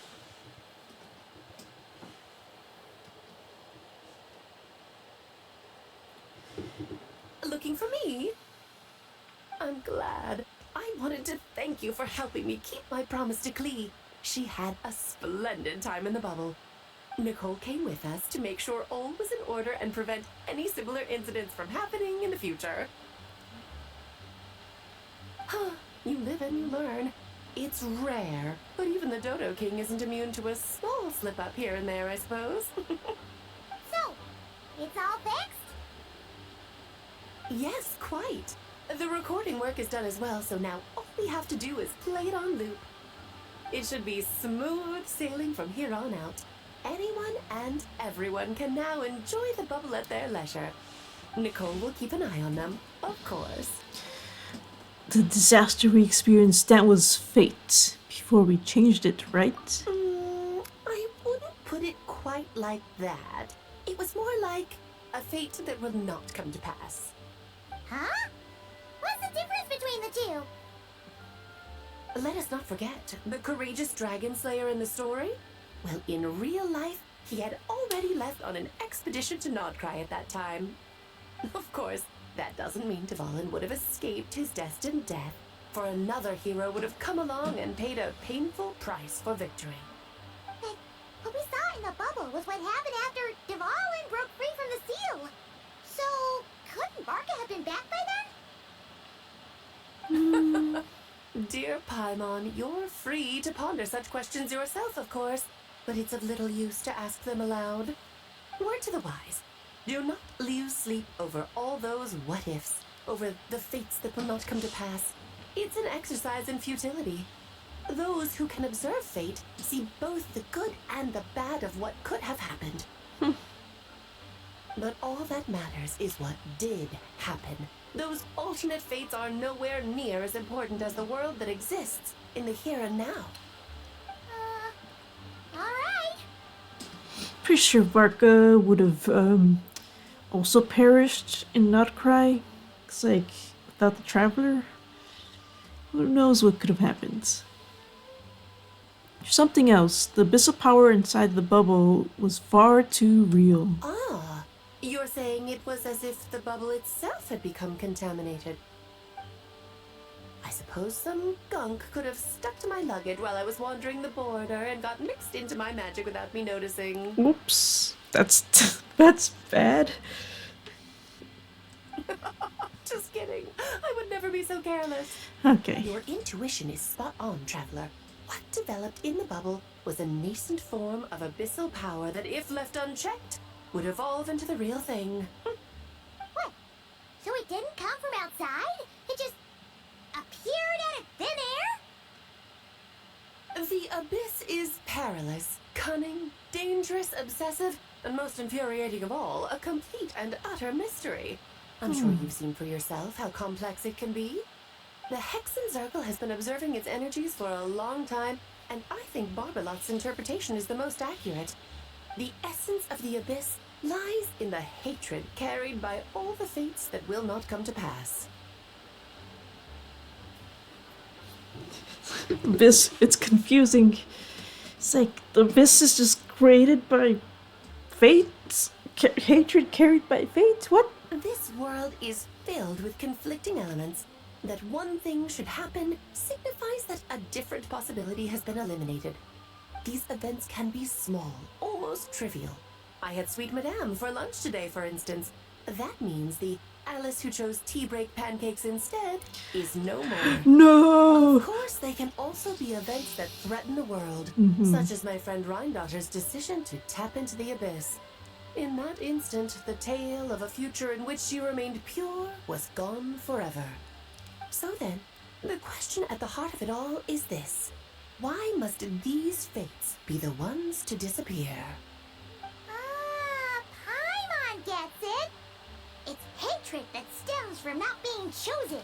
Looking for me? I'm glad. I wanted to thank you for helping me keep my promise to Clee. She had a splendid time in the bubble. Nicole came with us to make sure all was in order and prevent any similar incidents from happening in the future. You live and you learn. It's rare, but even the Dodo King isn't immune to a small slip-up here and there, I suppose. So, it's all fixed? Yes, quite. The recording work is done as well, so now all we have to do is play it on loop. It should be smooth sailing from here on out. Anyone and everyone can now enjoy the bubble at their leisure. Nicole will keep an eye on them, of course. The disaster we experienced, that was fate before we changed it, right? I wouldn't put it quite like that. It was more like a fate that will not come to pass. Huh? What's the difference between the two? Let us not forget the courageous dragon slayer in the story. Well, in real life, he had already left on an expedition to Nodcry at that time. Of course, that doesn't mean Dvalin would have escaped his destined death, for another hero would have come along and paid a painful price for victory. What we saw in the bubble was what happened after Dvalin broke free from the seal. So, couldn't Barca have been back by then? Dear Paimon, you're free to ponder such questions yourself, of course, but it's of little use to ask them aloud. Word to the wise. Do not lose sleep over all those what-ifs, over the fates that will not come to pass. It's an exercise in futility. Those who can observe fate see both the good and the bad of what could have happened. But all that matters is what did happen. Those alternate fates are nowhere near as important as the world that exists in the here and now. Alright. Pretty sure Barca would have also perished in Notcry. It's like, without the Traveler, who knows what could have happened. Something else. The abyssal power inside the bubble was far too real. Ah, you're saying it was as if the bubble itself had become contaminated. I suppose some gunk could have stuck to my luggage while I was wandering the border and got mixed into my magic without me noticing. Whoops. That's bad. Just kidding. I would never be so careless. Okay. Your intuition is spot on, Traveler. What developed in the bubble was a nascent form of abyssal power that, if left unchecked, would evolve into the real thing. What? So it didn't come from outside? It just appeared out of thin air? The abyss is perilous, cunning, dangerous, obsessive, and most infuriating of all, a complete and utter mystery. I'm sure you've seen for yourself how complex it can be. The Hexen Circle has been observing its energies for a long time, and I think Barbalot's interpretation is the most accurate. The essence of the abyss lies in the hatred carried by all the fates that will not come to pass. Abyss, it's confusing. It's like the abyss is just created by fate? Hatred carried by fate? What? This world is filled with conflicting elements. That one thing should happen signifies that a different possibility has been eliminated. These events can be small, almost trivial. I had Sweet Madame for lunch today, for instance. That means the Alice who chose tea break pancakes instead is no more. No! Of course, they can also be events that threaten the world, such as my friend Rhindotter's decision to tap into the abyss. In that instant, the tale of a future in which she remained pure was gone forever. So then, the question at the heart of it all is this. Why must these fates be the ones to disappear? Paimon gets it. It's hatred that stems from not being chosen.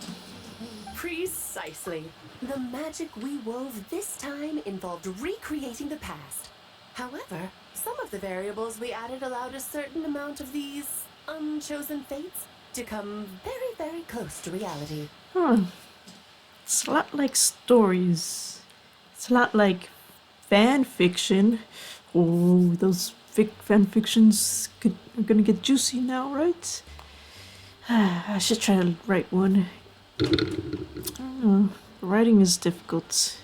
Precisely. The magic we wove this time involved recreating the past. However, some of the variables we added allowed a certain amount of these unchosen fates to come very, very close to reality. It's a lot like stories. It's a lot like fan fiction. Oh, those fan fictions are gonna get juicy now, right? I should try to write one. I don't know. Writing is difficult,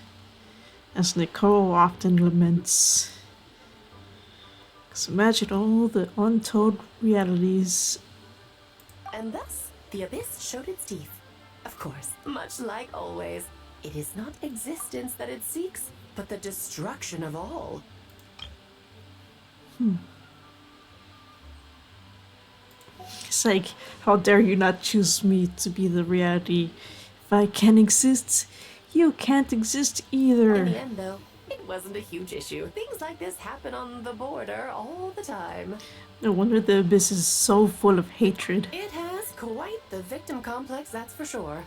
as Nicole often laments. So imagine all the untold realities. And thus, the abyss showed its teeth. Of course, much like always, it is not existence that it seeks, but the destruction of all. It's like, how dare you not choose me to be the reality? If I can't exist, you can't exist either. In the end, though, it wasn't a huge issue. Things like this happen on the border all the time. No wonder the abyss is so full of hatred. It has quite the victim complex, that's for sure.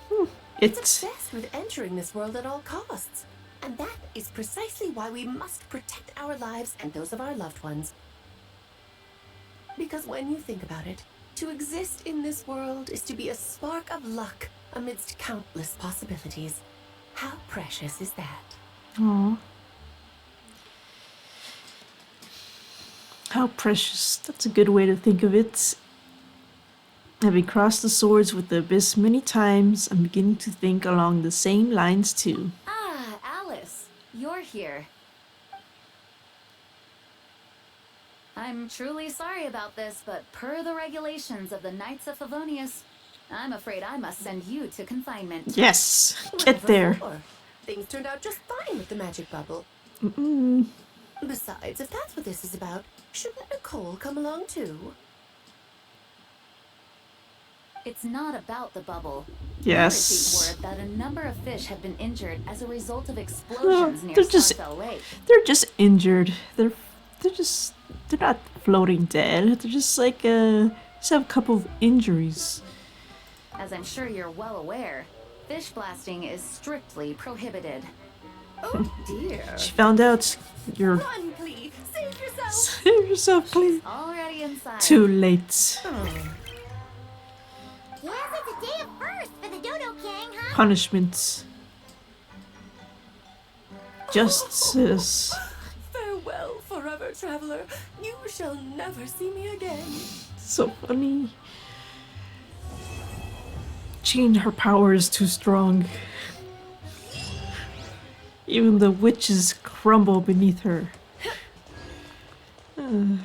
It's obsessed with entering this world at all costs. And that is precisely why we must protect our lives and those of our loved ones. Because when you think about it, to exist in this world is to be a spark of luck amidst countless possibilities. How precious is that? Aww. How precious. That's a good way to think of it. Having crossed the swords with the abyss many times, I'm beginning to think along the same lines too. Ah, Alice, you're here. I'm truly sorry about this, but per the regulations of the Knights of Favonius, I'm afraid I must send you to confinement. Yes, get Whatever there. for. Things turned out just fine with the magic bubble. Besides, if that's what this is about, shouldn't Nicole come along too? It's not about the bubble. Yes. We received word that a number of fish have been injured as a result of explosions near they're just- Starfell Lake. They're just injured. They're not floating dead. They're just like just have a couple of injuries. As I'm sure you're well aware, fish blasting is strictly prohibited. Oh dear. She found out. You're Run, please. Save yourself. save yourself, please. Already inside. Too late. Guess it's a day of first for the Dodo King, huh? Punishment. Justice. Farewell, forever traveler. You shall never see me again. So funny. Jean, her power is too strong. Even the witches crumble beneath her. And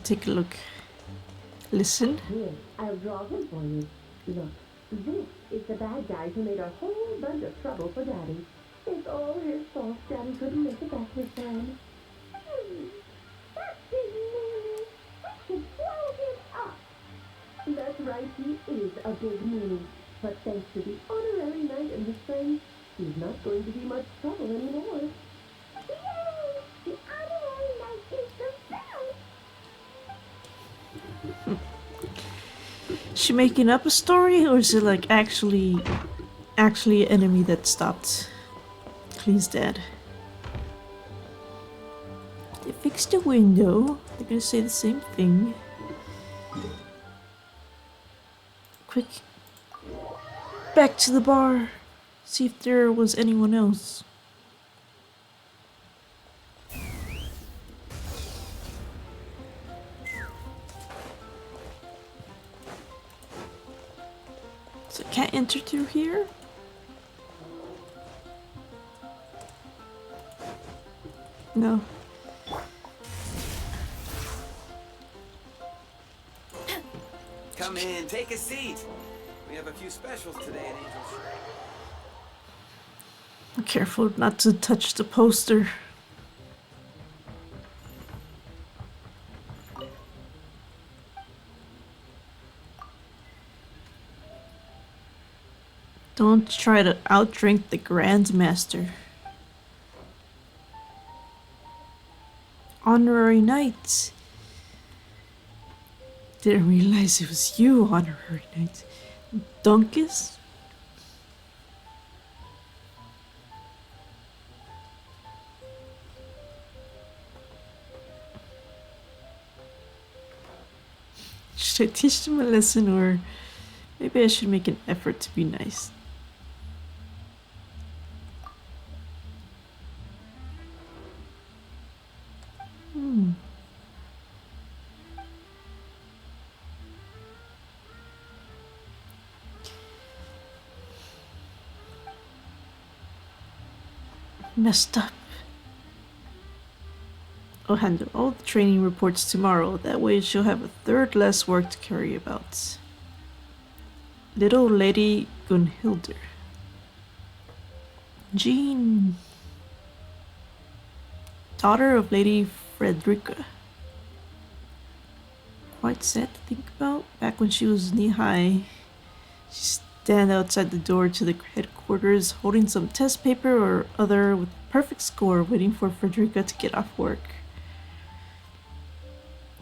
take a look. Listen. Here, I'll draw him for you. Look, this is the bad guy who made a whole bunch of trouble for Daddy. It's all his fault Daddy couldn't make it back this time. That's his meanie. We should blow him up. That's right, he is a big meanie. But thanks to the honorary knight and his friends, he's not going to be much trouble anymore. Yay! The honorary knight is the best! Is she making up a story, or is it like actually an enemy that stopped Clee's dad? They fixed the window. They're gonna say the same thing. Quick. Back to the bar. See if there was anyone else. So I can't enter through here? No. Come in, take a seat. We have a few specials today at Angel's. Be careful not to touch the poster. Don't try to outdrink the Grandmaster. Honorary Knight. Didn't realize it was you, Honorary Knight. Dunkus? Should I teach them a lesson, or maybe I should make an effort to be nice? Messed up. I'll handle all the training reports tomorrow. That way she'll have a third less work to carry about. Little Lady Gunhilder. Jean. Daughter of Lady Frederica. Quite sad to think about. Back when she was knee-high, she'd stand outside the door to the headquarters holding some test paper or other with a perfect score, waiting for Frederica to get off work.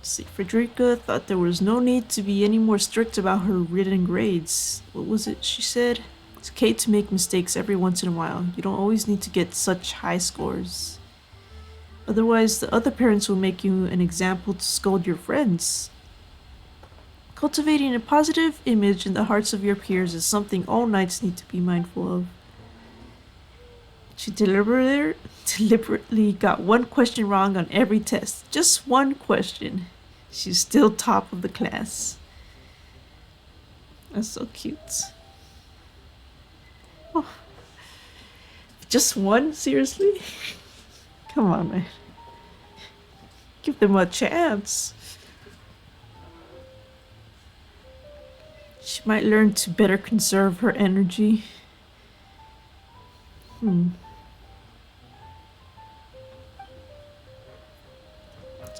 See, Frederica thought there was no need to be any more strict about her written grades. What was it she said? It's okay to make mistakes every once in a while. You don't always need to get such high scores. Otherwise, the other parents will make you an example to scold your friends. Cultivating a positive image in the hearts of your peers is something all knights need to be mindful of. She deliberately got one question wrong on every test. Just one question. She's still top of the class. That's so cute. Oh. Just one? Seriously? Come on, man. Give them a chance. She might learn to better conserve her energy.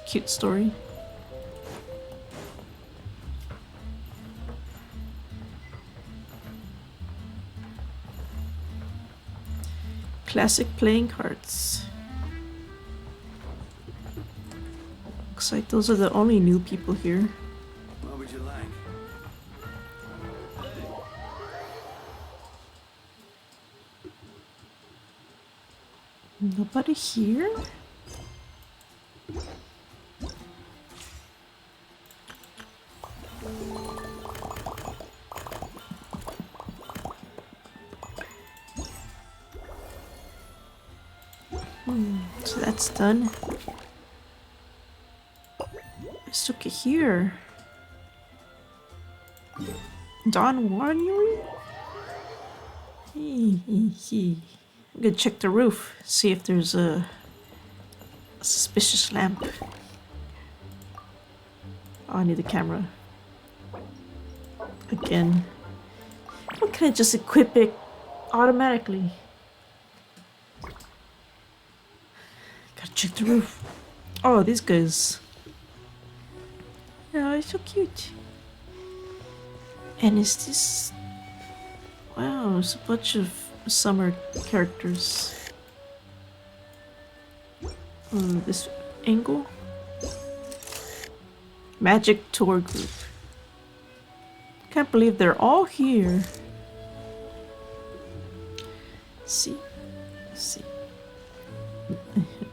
Cute story. Classic playing cards. Looks like those are the only new people here. What would you like? Nobody here? So that's done. Let's look at here. Dawn Winery? I'm gonna check the roof, see if there's a suspicious lamp. Oh, I need the camera. Again. Why can't I just equip it automatically? Gotta check the roof. Oh, these guys. Oh, it's so cute. And is this... Wow, it's a bunch of summer characters. This angle? Magic tour group. Can't believe they're all here. Let's see. Let's see.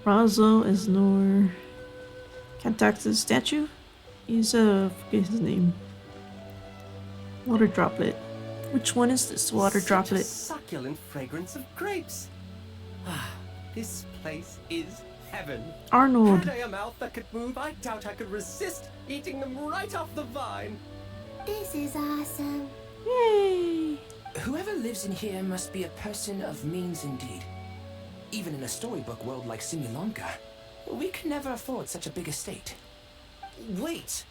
Razo, Esnor. Can't talk to the statue? He's forget his name. Water droplet. Which one is this water droplet? Succulent fragrance of grapes. Ah, this place is heaven. Arnold. Had I a mouth that could move, I doubt I could resist eating them right off the vine. This is awesome. Yay! Whoever lives in here must be a person of means indeed. Even in a storybook world like Simulanka, we can never afford such a big estate. Wait,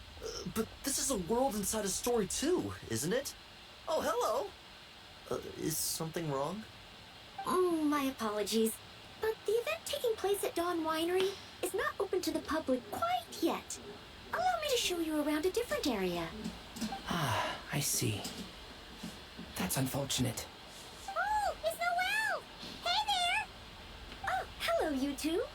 but this is a world inside a story too, isn't it? Oh, hello! Is something wrong? Oh, my apologies. But the event taking place at Dawn Winery is not open to the public quite yet. Allow me to show you around a different area. Ah, I see. That's unfortunate. Oh, it's Noelle! Hey there! Oh, hello, you two.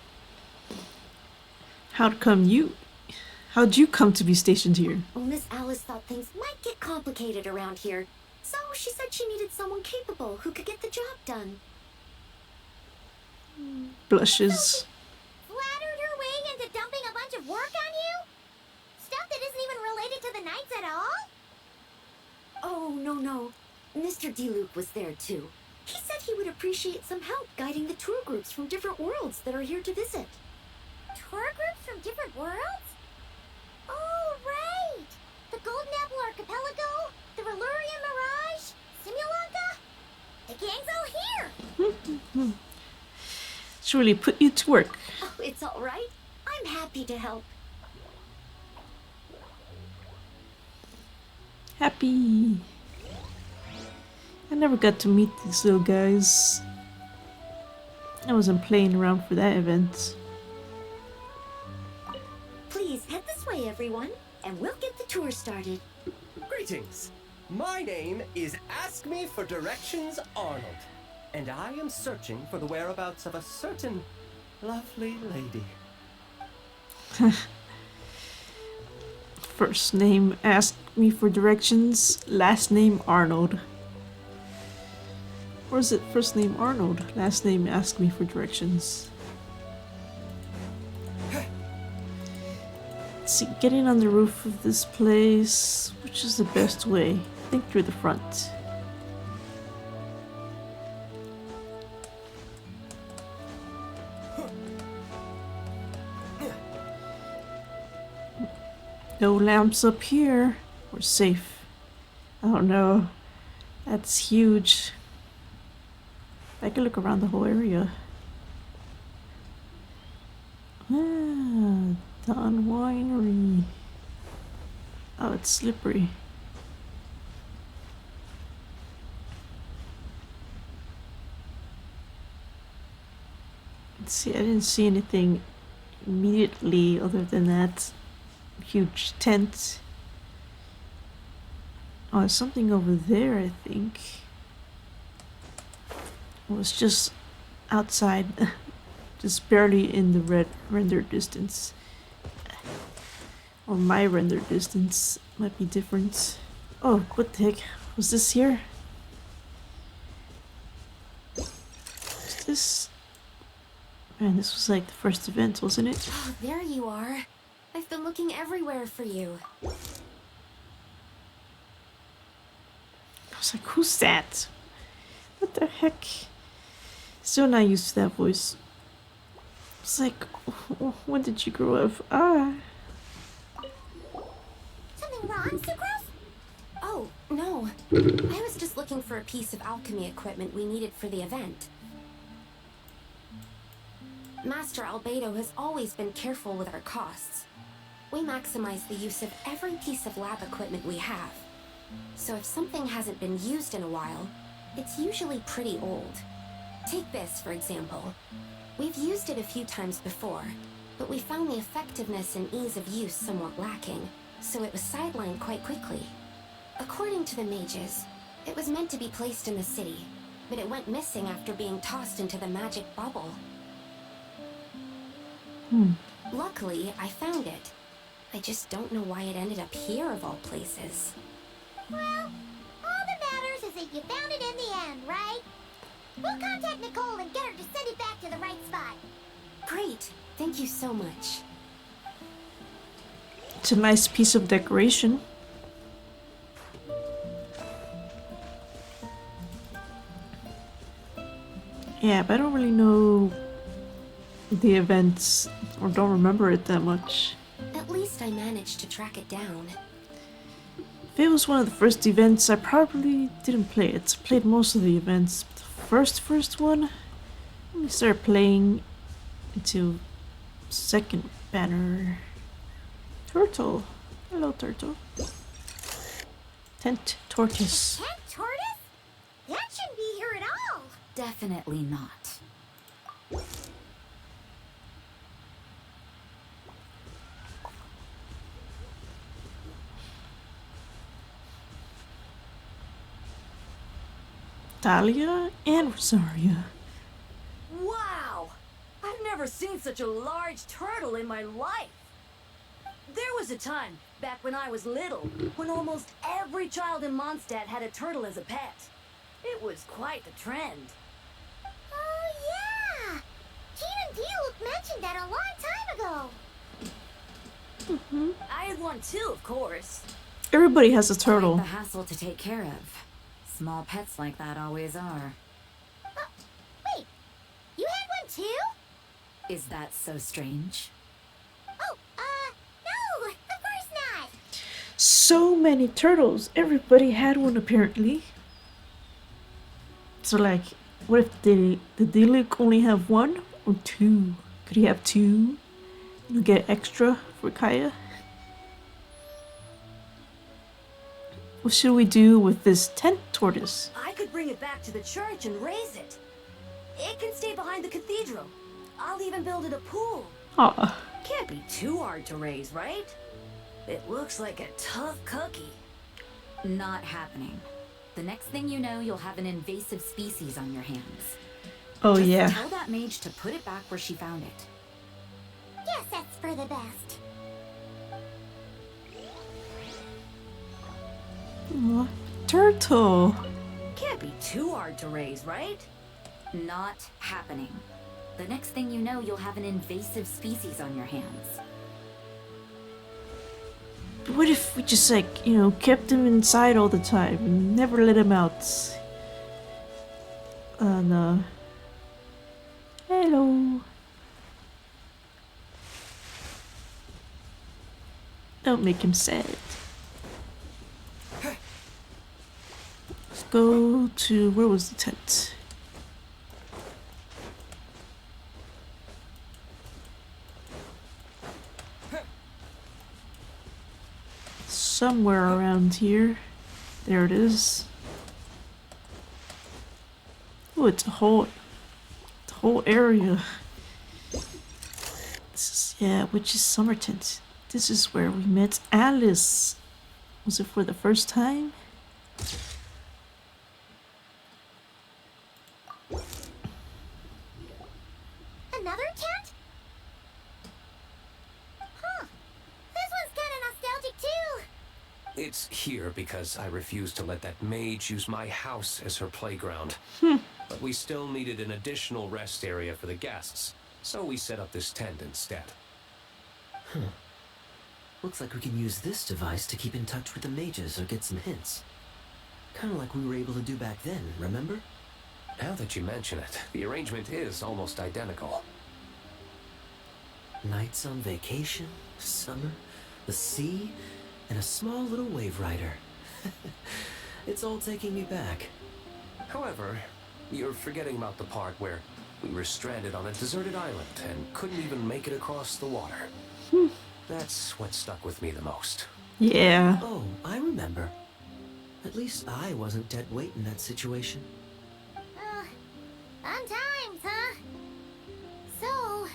How'd you come to be stationed here? Well, Miss Alice thought things might get complicated around here, so she said she needed someone capable who could get the job done. Blushes. Flattered her way into dumping a bunch of work on you? Stuff that isn't even related to the Knights at all? Oh, no. Mr. D-Luke was there, too. He said he would appreciate some help guiding the tour groups from different worlds that are here to visit. Tour groups from different worlds? Oh, right! The Golden Apple Archipelago, the Relurian Mirage, Simulanka. The gang's all here! Let's really put you to work. Oh, it's all right. I'm happy to help. Happy. I never got to meet these little guys. I wasn't playing around for that event. Please head this way, everyone, and we'll get the tour started. Greetings. My name is Ask Me for Directions Arnold, and I am searching for the whereabouts of a certain lovely lady. First name asked me for directions, last name Arnold. Or is it first name Arnold, last name asked me for directions? Let's see, getting on the roof of this place, which is the best way? I think through the front. No lamps up here. We're safe. Oh no. That's huge. I can look around the whole area. Ah, Don Winery. Oh, it's slippery. Let's see, I didn't see anything immediately other than that huge tent. Oh, there's something over there, I think. Well, it's just outside, just barely in the red render distance. Or my render distance might be different. Oh, what the heck? Was this here? Is this? Man, this was like the first event, wasn't it? Oh, there you are. I've been looking everywhere for you. I was like, who's that? What the heck? Still not used to that voice. It's like, when did you grow up? Ah. Something wrong, Sucrose? Oh, no. I was just looking for a piece of alchemy equipment we needed for the event. Master Albedo has always been careful with our costs. We maximize the use of every piece of lab equipment we have. So if something hasn't been used in a while, it's usually pretty old. Take this, for example. We've used it a few times before, but we found the effectiveness and ease of use somewhat lacking, so it was sidelined quite quickly. According to the mages, it was meant to be placed in the city, but it went missing after being tossed into the magic bubble. Luckily, I found it. I just don't know why it ended up here of all places. Well, all that matters is that you found it in the end, right? We'll contact Nicole and get her to send it back to the right spot. Great. Thank you so much. It's a nice piece of decoration. Yeah, but I don't really know the events, or don't remember it that much. At least I managed to track it down. If it was one of the first events, I probably didn't play it. I played most of the events. But the first one, let me start playing into second banner. Turtle. Hello, turtle. Tent tortoise. Tent tortoise? That shouldn't be here at all. Definitely not. Talia and Rosaria. Wow! I've never seen such a large turtle in my life. There was a time, back when I was little, when almost every child in Mondstadt had a turtle as a pet. It was quite the trend. Oh, yeah! Gene and Diluc mentioned that a long time ago. I had one too, of course. Everybody has a Quite turtle. the hassle to take care of. Small pets like that always are. Wait, you had one too? Is that so strange? Oh, no, of course not. So many turtles. Everybody had one apparently. So like, what if the Diluc only have one? Or two. Could he have two? You get extra for Kaya? What should we do with this tent tortoise? I could bring it back to the church and raise it. It can stay behind the cathedral. I'll even build it a pool. Aw. Can't be too hard to raise, right? It looks like a tough cookie. Not happening. The next thing you know, you'll have an invasive species on your hands. Oh, Just yeah. tell that mage to put it back where she found it. Guess that's for the best. Aw, turtle. Can't be too hard to raise, right? Not happening. The next thing you know, you'll have an invasive species on your hands. What if we just, like, you know, kept him inside all the time and never let him out? No. Hello. Don't make him sad. Let's go to, where was the tent? Somewhere around here. There it is. Oh, it's a whole area. This is, yeah, which is summer tent. This is where we met Alice. Was it for the first time? Another tent? Huh. This one's kind of nostalgic too. It's here because I refused to let that mage use my house as her playground. But we still needed an additional rest area for the guests, so we set up this tent instead. Looks like we can use this device to keep in touch with the mages or get some hints. Kind of like we were able to do back then, remember? Now that you mention it, the arrangement is almost identical. Nights on vacation, summer, the sea, and a small little wave rider. It's all taking me back. However, you're forgetting about the part where we were stranded on a deserted island and couldn't even make it across the water. That's what stuck with me the most. Yeah. Oh, I remember. At least I wasn't dead weight in that situation. Fun times, huh? So,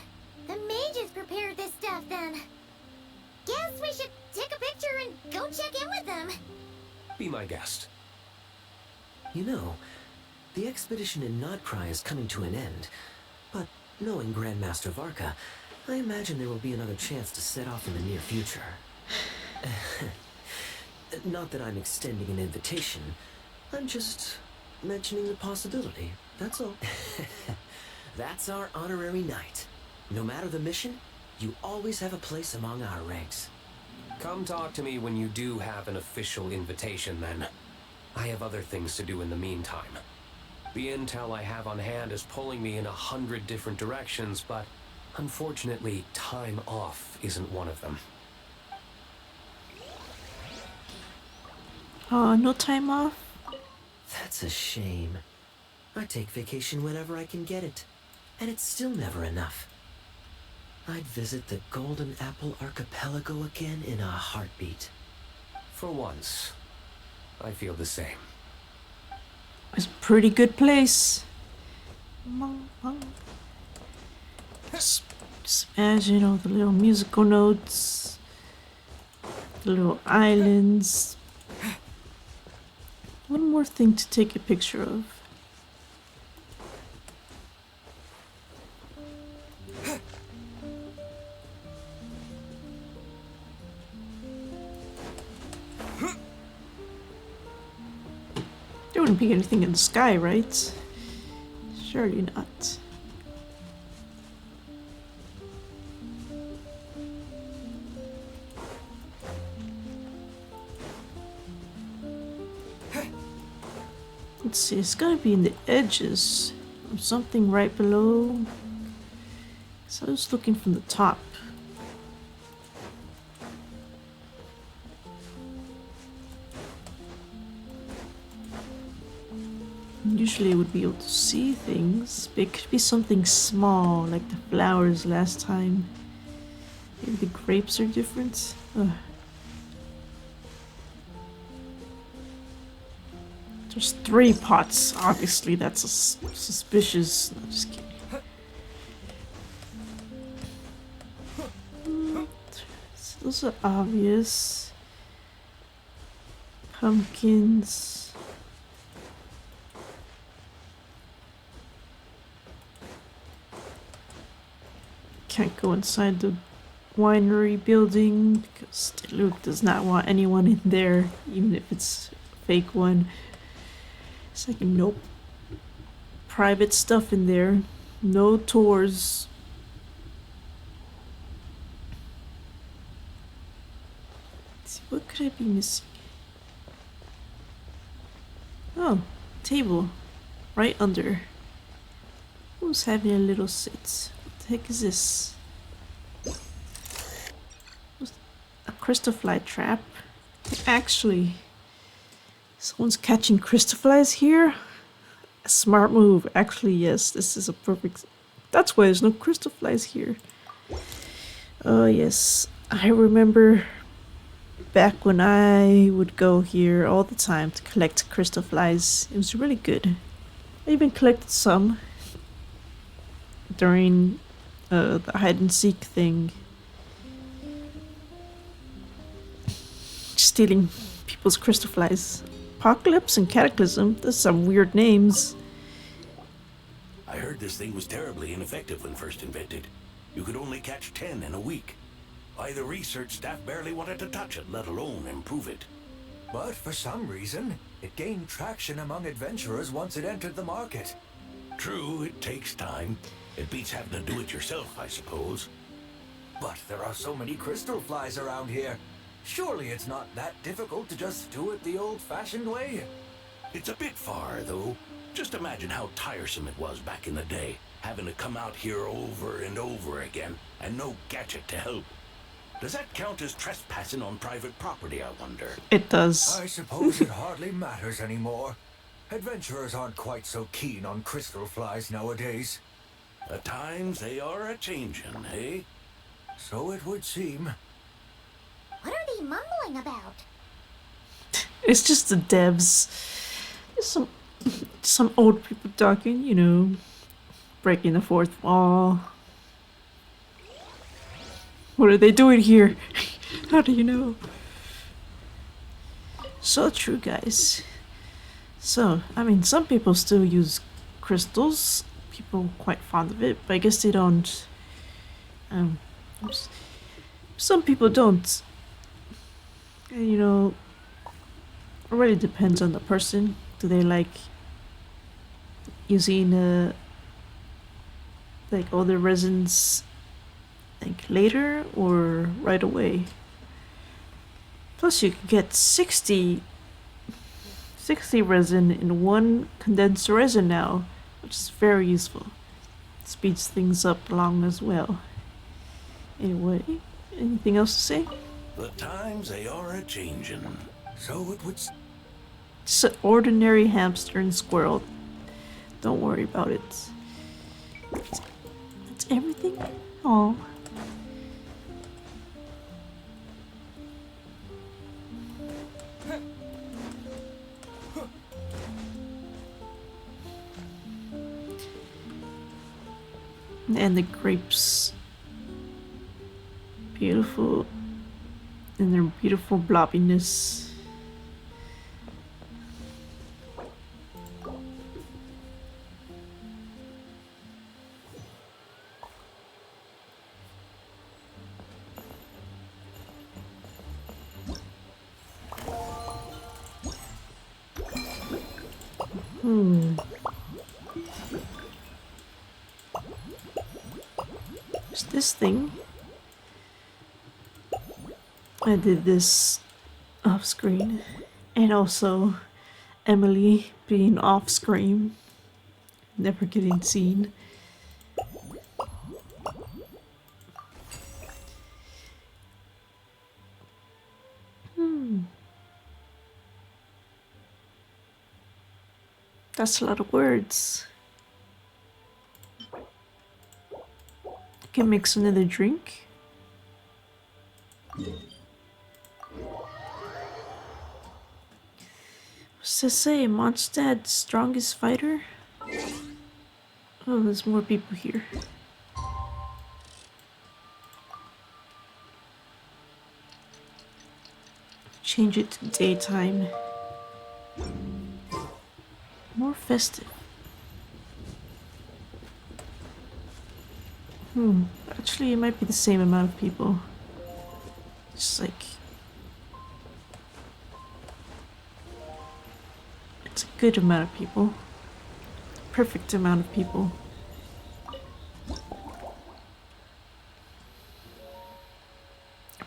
the mages prepared this stuff then. Guess we should take a picture and go check in with them. Be my guest. You know, the expedition in Nodcry is coming to an end, but knowing Grandmaster Varka, I imagine there will be another chance to set off in the near future. Not that I'm extending an invitation, I'm just mentioning the possibility, that's all. That's our honorary knight. No matter the mission, you always have a place among our ranks. Come talk to me when you do have an official invitation, then. I have other things to do in the meantime. The intel I have on hand is pulling me in 100 different directions, but unfortunately, time off isn't one of them. No time off? That's a shame. I take vacation whenever I can get it, and it's still never enough. I'd visit the Golden Apple Archipelago again in a heartbeat. For once, I feel the same. It's a pretty good place. Just imagine all the little musical notes, the little islands. One more thing to take a picture of. There wouldn't be anything in the sky, right? Surely not. Let's see, it's gotta be in the edges or something right below. So I was looking from the top. Usually I would be able to see things, but it could be something small, like the flowers last time. Maybe the grapes are different. Ugh. There's 3 pots. Obviously, that's suspicious. No, just kidding. So those are obvious. Pumpkins. Can't go inside the winery building because Luke does not want anyone in there, even if it's a fake one. It's like no private stuff in there, no tours. Let's see, what could I be missing? Oh, table, right under. Who's having a little sit? What the heck is this? A crystal fly trap? Actually, someone's catching crystal flies here? A smart move. Actually, yes, this is a perfect... That's why there's no crystal flies here. Oh, yes. I remember back when I would go here all the time to collect crystal flies. It was really good. I even collected some during the hide and seek thing. Stealing people's crystal flies. Apocalypse and Cataclysm. Those are some weird names. I heard this thing was terribly ineffective when first invented. You could only catch 10 in a week. Why, the research staff barely wanted to touch it, let alone improve it. But for some reason, it gained traction among adventurers once it entered the market. True, it takes time. It beats having to do it yourself, I suppose. But there are so many crystal flies around here. Surely it's not that difficult to just do it the old-fashioned way? It's a bit far, though. Just imagine how tiresome it was back in the day, having to come out here over and over again, and no gadget to help. Does that count as trespassing on private property, I wonder? It does. I suppose it hardly matters anymore. Adventurers aren't quite so keen on crystal flies nowadays. At times they are a-changin', eh? So it would seem. What are they mumbling about? It's just the devs. There's some old people talking, you know, breaking the fourth wall. What are they doing here? How do you know? So true, guys. So, I mean, some people still use crystals. People are quite fond of it, but I guess they don't. Some people don't. And, you know, it really depends on the person. Do they like using like all the resins like later or right away? Plus you can get 60 resin in one condensed resin now, which is very useful. It speeds things up along as well. Anyway, anything else to say? The times they are a-changin'. So it would... Just an ordinary hamster and squirrel. Don't worry about it. That's everything? Oh. And the grapes. Beautiful. And their beautiful blobbiness. There's this thing. I did this off screen, and also Emily being off screen, never getting seen. That's a lot of words. Can mix another drink. What's this say? Mondstadt strongest fighter? Oh, there's more people here. Change it to daytime. More festive. Actually, it might be the same amount of people. Just like... It's a good amount of people. Perfect amount of people.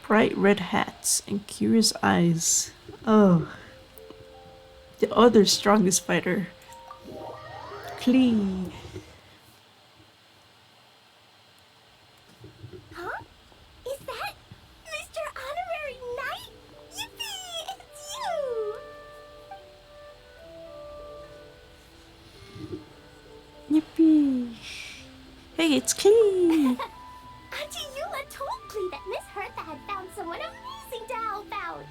Bright red hats and curious eyes. Oh. The other strongest fighter. Klee. Huh? Is that Mr. Honorary Knight? Yippee! It's you! Yippee. Hey, it's Klee. Auntie Eula told Klee that Miss Hertha had found someone amazing to help out.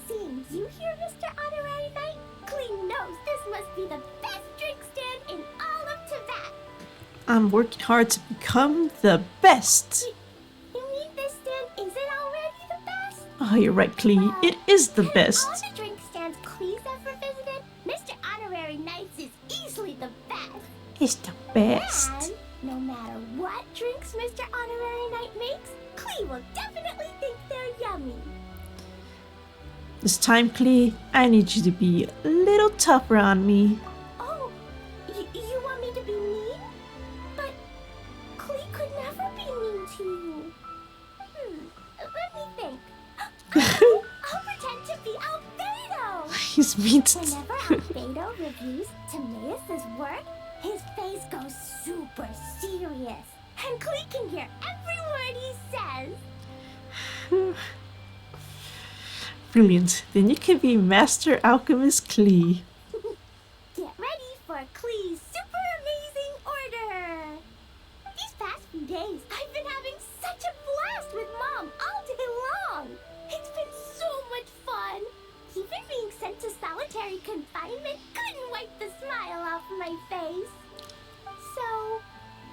Seeing you here, Mr. Honorary Knight, Klee knows this must be the best drink stand in all of Tibet. I'm working hard to become the best. You mean this stand isn't already the best? Oh, you're right, Klee. It is the best. All the drink stands Klee's ever visited, Mr. Honorary Knight's is easily the best. It's the best. And no matter what drinks Mr. Honorary Knight makes, Klee will definitely think they're yummy. This time, Klee, I need you to be a little tougher on me. Oh, you want me to be mean? But Klee could never be mean to you. Let me think. I'll pretend to be Albedo. He's mean to Whenever Albedo reviews Timaeus' work, his face goes super serious. And Klee can hear every word he says. Brilliant. Then you can be Master Alchemist Klee. Get ready for Klee's super amazing order! These past few days, I've been having such a blast with Mom all day long! It's been so much fun! Even being sent to solitary confinement couldn't wipe the smile off my face. So,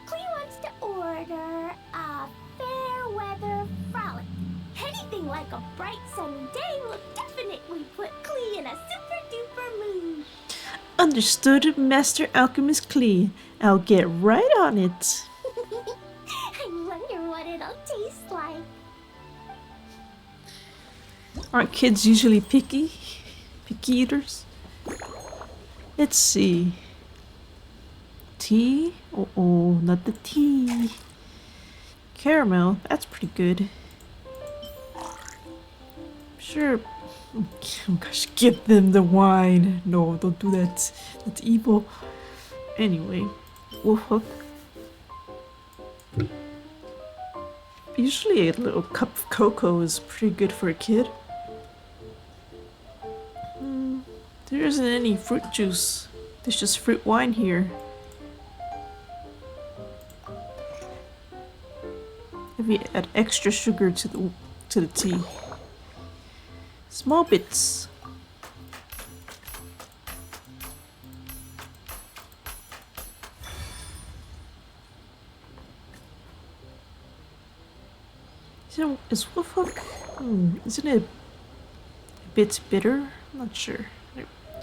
Klee wants to order a fair weather frolic. Anything like a bright sunny day will definitely put Klee in a super duper mood. Understood, Master Alchemist Klee. I'll get right on it. I wonder what it'll taste like. Aren't kids usually picky? Picky eaters? Let's see. Tea? Oh, not the tea. Caramel, that's pretty good. Sure. Oh gosh, give them the wine. No, don't do that. That's evil. Anyway, Wolf Hook. Usually a little cup of cocoa is pretty good for a kid. There isn't any fruit juice. There's just fruit wine here. Maybe add extra sugar to the tea. Small bits. So, is Wolf Hook? Isn't it a bit bitter? I'm not sure.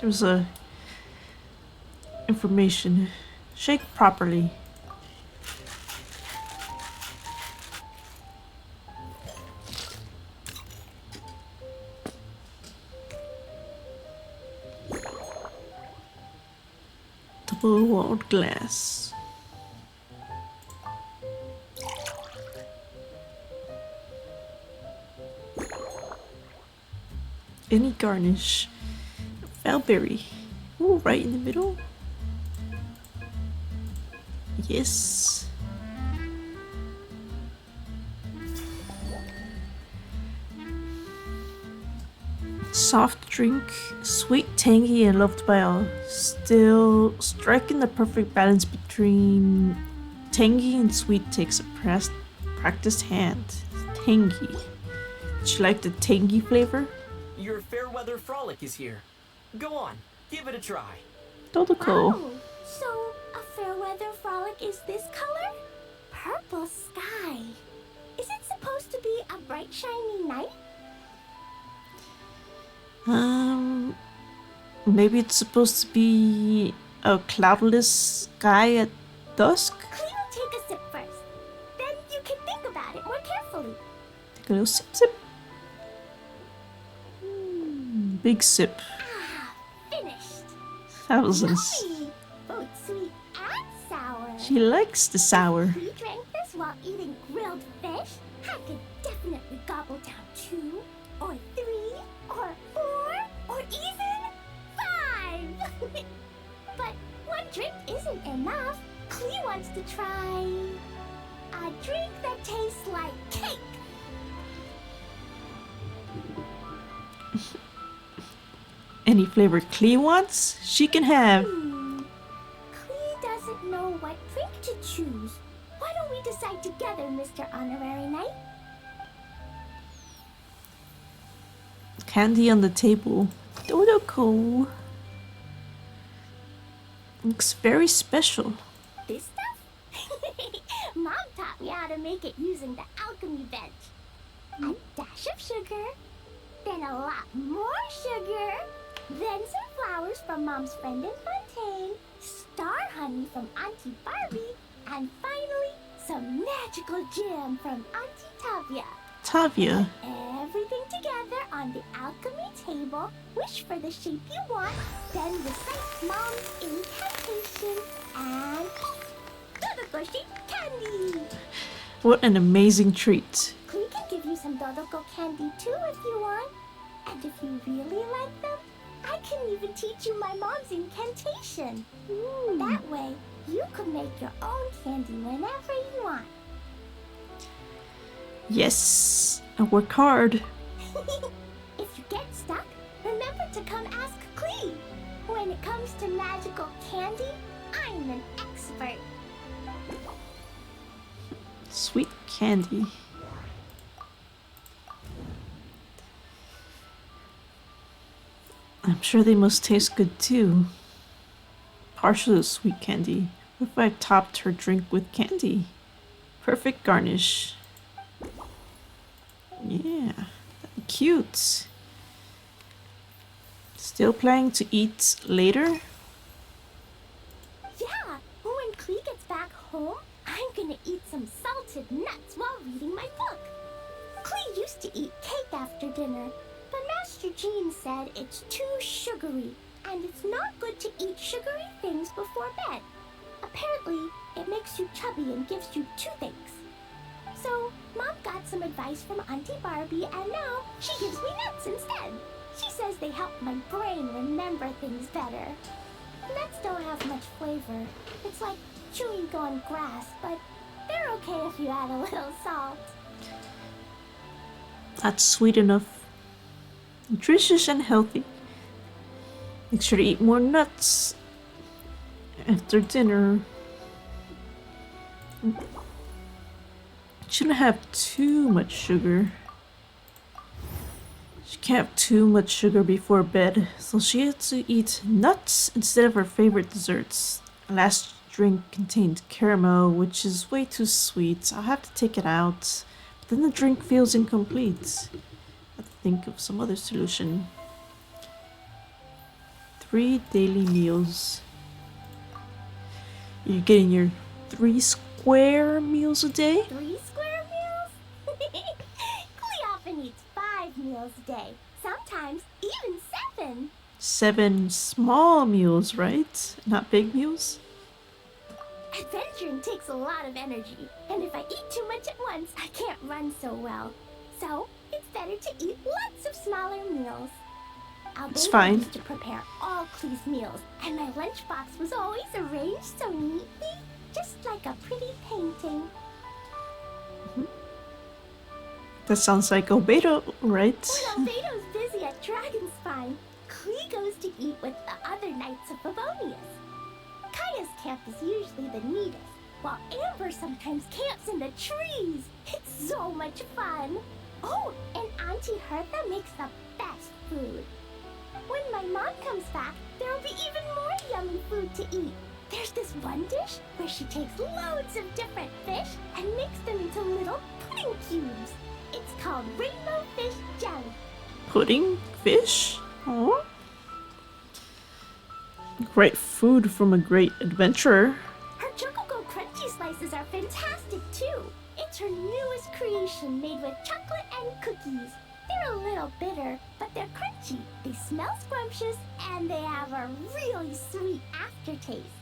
There's a information. Shake properly. Double-walled glass. Any garnish. Falberry. Ooh, right in the middle. Yes. Soft drink, sweet, tangy, and loved by all. Still striking the perfect balance between tangy and sweet takes a practiced hand. Tangy. Did you like the tangy flavor? Your Fairweather Frolic is here. Go on, give it a try. Dodoko. Oh, so a Fairweather Frolic is this color? Purple sky. Is it supposed to be a bright, shiny night? Maybe it's supposed to be a cloudless sky at dusk? Cleo, take a sip first. Then you can think about it more carefully. Take a little sip, sip. Big sip. Finished. Thousands. Yummy! Both sweet and sour. She likes the sour. If we drank this while eating grilled fish, I could definitely gobble down 2, or 3, or 4, or even 5. But one drink isn't enough. Clea wants to try a drink that tastes like cake. Any flavor Clea wants, she can have. Clea doesn't know what drink to choose. Why don't we decide together, Mr. Honorary Knight? Candy on the table. Dodoko. Looks very special. This stuff? Mom taught me how to make it using the alchemy bench. A dash of sugar, then a lot more sugar, then some flowers from Mom's friend in Fontaine, star honey from Auntie Barbie, and finally some magical jam from Auntie Tavia. Tavia. Everything together on the alchemy table. Wish for the shape you want, then recite Mom's incantation, and Dodoko sheet candy. What an amazing treat. Clea can give you some Dodoko candy too if you want. And if you really like them, I can even teach you my mom's incantation. That way, you can make your own candy whenever you want. Yes, I work hard. If you get stuck, remember to come ask Clea. When it comes to magical candy, I'm an expert. Sweet candy. I'm sure they must taste good too. Partial to sweet candy. What if I topped her drink with candy? Perfect garnish. Yeah, that'd be cute. Still planning to eat later? Yeah, when Clea gets back home, I'm gonna eat some salted nuts while reading my book. Clea used to eat cake after dinner, but Master Jean said it's too sugary, and it's not good to eat sugary things before bed. Apparently, it makes you chubby and gives you toothaches. So, Mom got some advice from Auntie Barbie, and now she gives me nuts instead. She says they help my brain remember things better. Nuts don't have much flavor. It's like chewing on grass, but they're okay if you add a little salt. That's sweet enough. Nutritious and healthy. Make sure to eat more nuts after dinner. Shouldn't have too much sugar. She can't have too much sugar before bed, so she had to eat nuts instead of her favorite desserts. Last drink contained caramel, which is way too sweet. I'll have to take it out. But then the drink feels incomplete. I have to think of some other solution. 3 daily meals. You're getting your 3 square meals a day? 3 square meals? Clea often eats 5 meals a day. Sometimes even 7. 7 small meals, right? Not big meals? Adventuring takes a lot of energy, and if I eat too much at once, I can't run so well. So, it's better to eat lots of smaller meals. It's Albania fine. used to prepare all Clee's meals, and my lunchbox was always arranged so neatly, just like a pretty painting. That sounds like Obedo, right? When Albedo's busy at Dragonspine, Klee goes to eat with the other Knights of Favonius. Kaya's camp is usually the neatest, while Amber sometimes camps in the trees. It's so much fun. Oh, and Auntie Hertha makes the best food. When my mom comes back, there'll be even more yummy food to eat. There's this one dish where she takes loads of different fish and makes them into little pudding cubes. It's called rainbow fish jelly. Pudding fish? Oh. Great food from a great adventurer. Her Chococo Crunchy Slices are fantastic too. It's her newest creation made with chocolate and cookies. They're a little bitter, but they're crunchy. They smell scrumptious, and they have a really sweet aftertaste.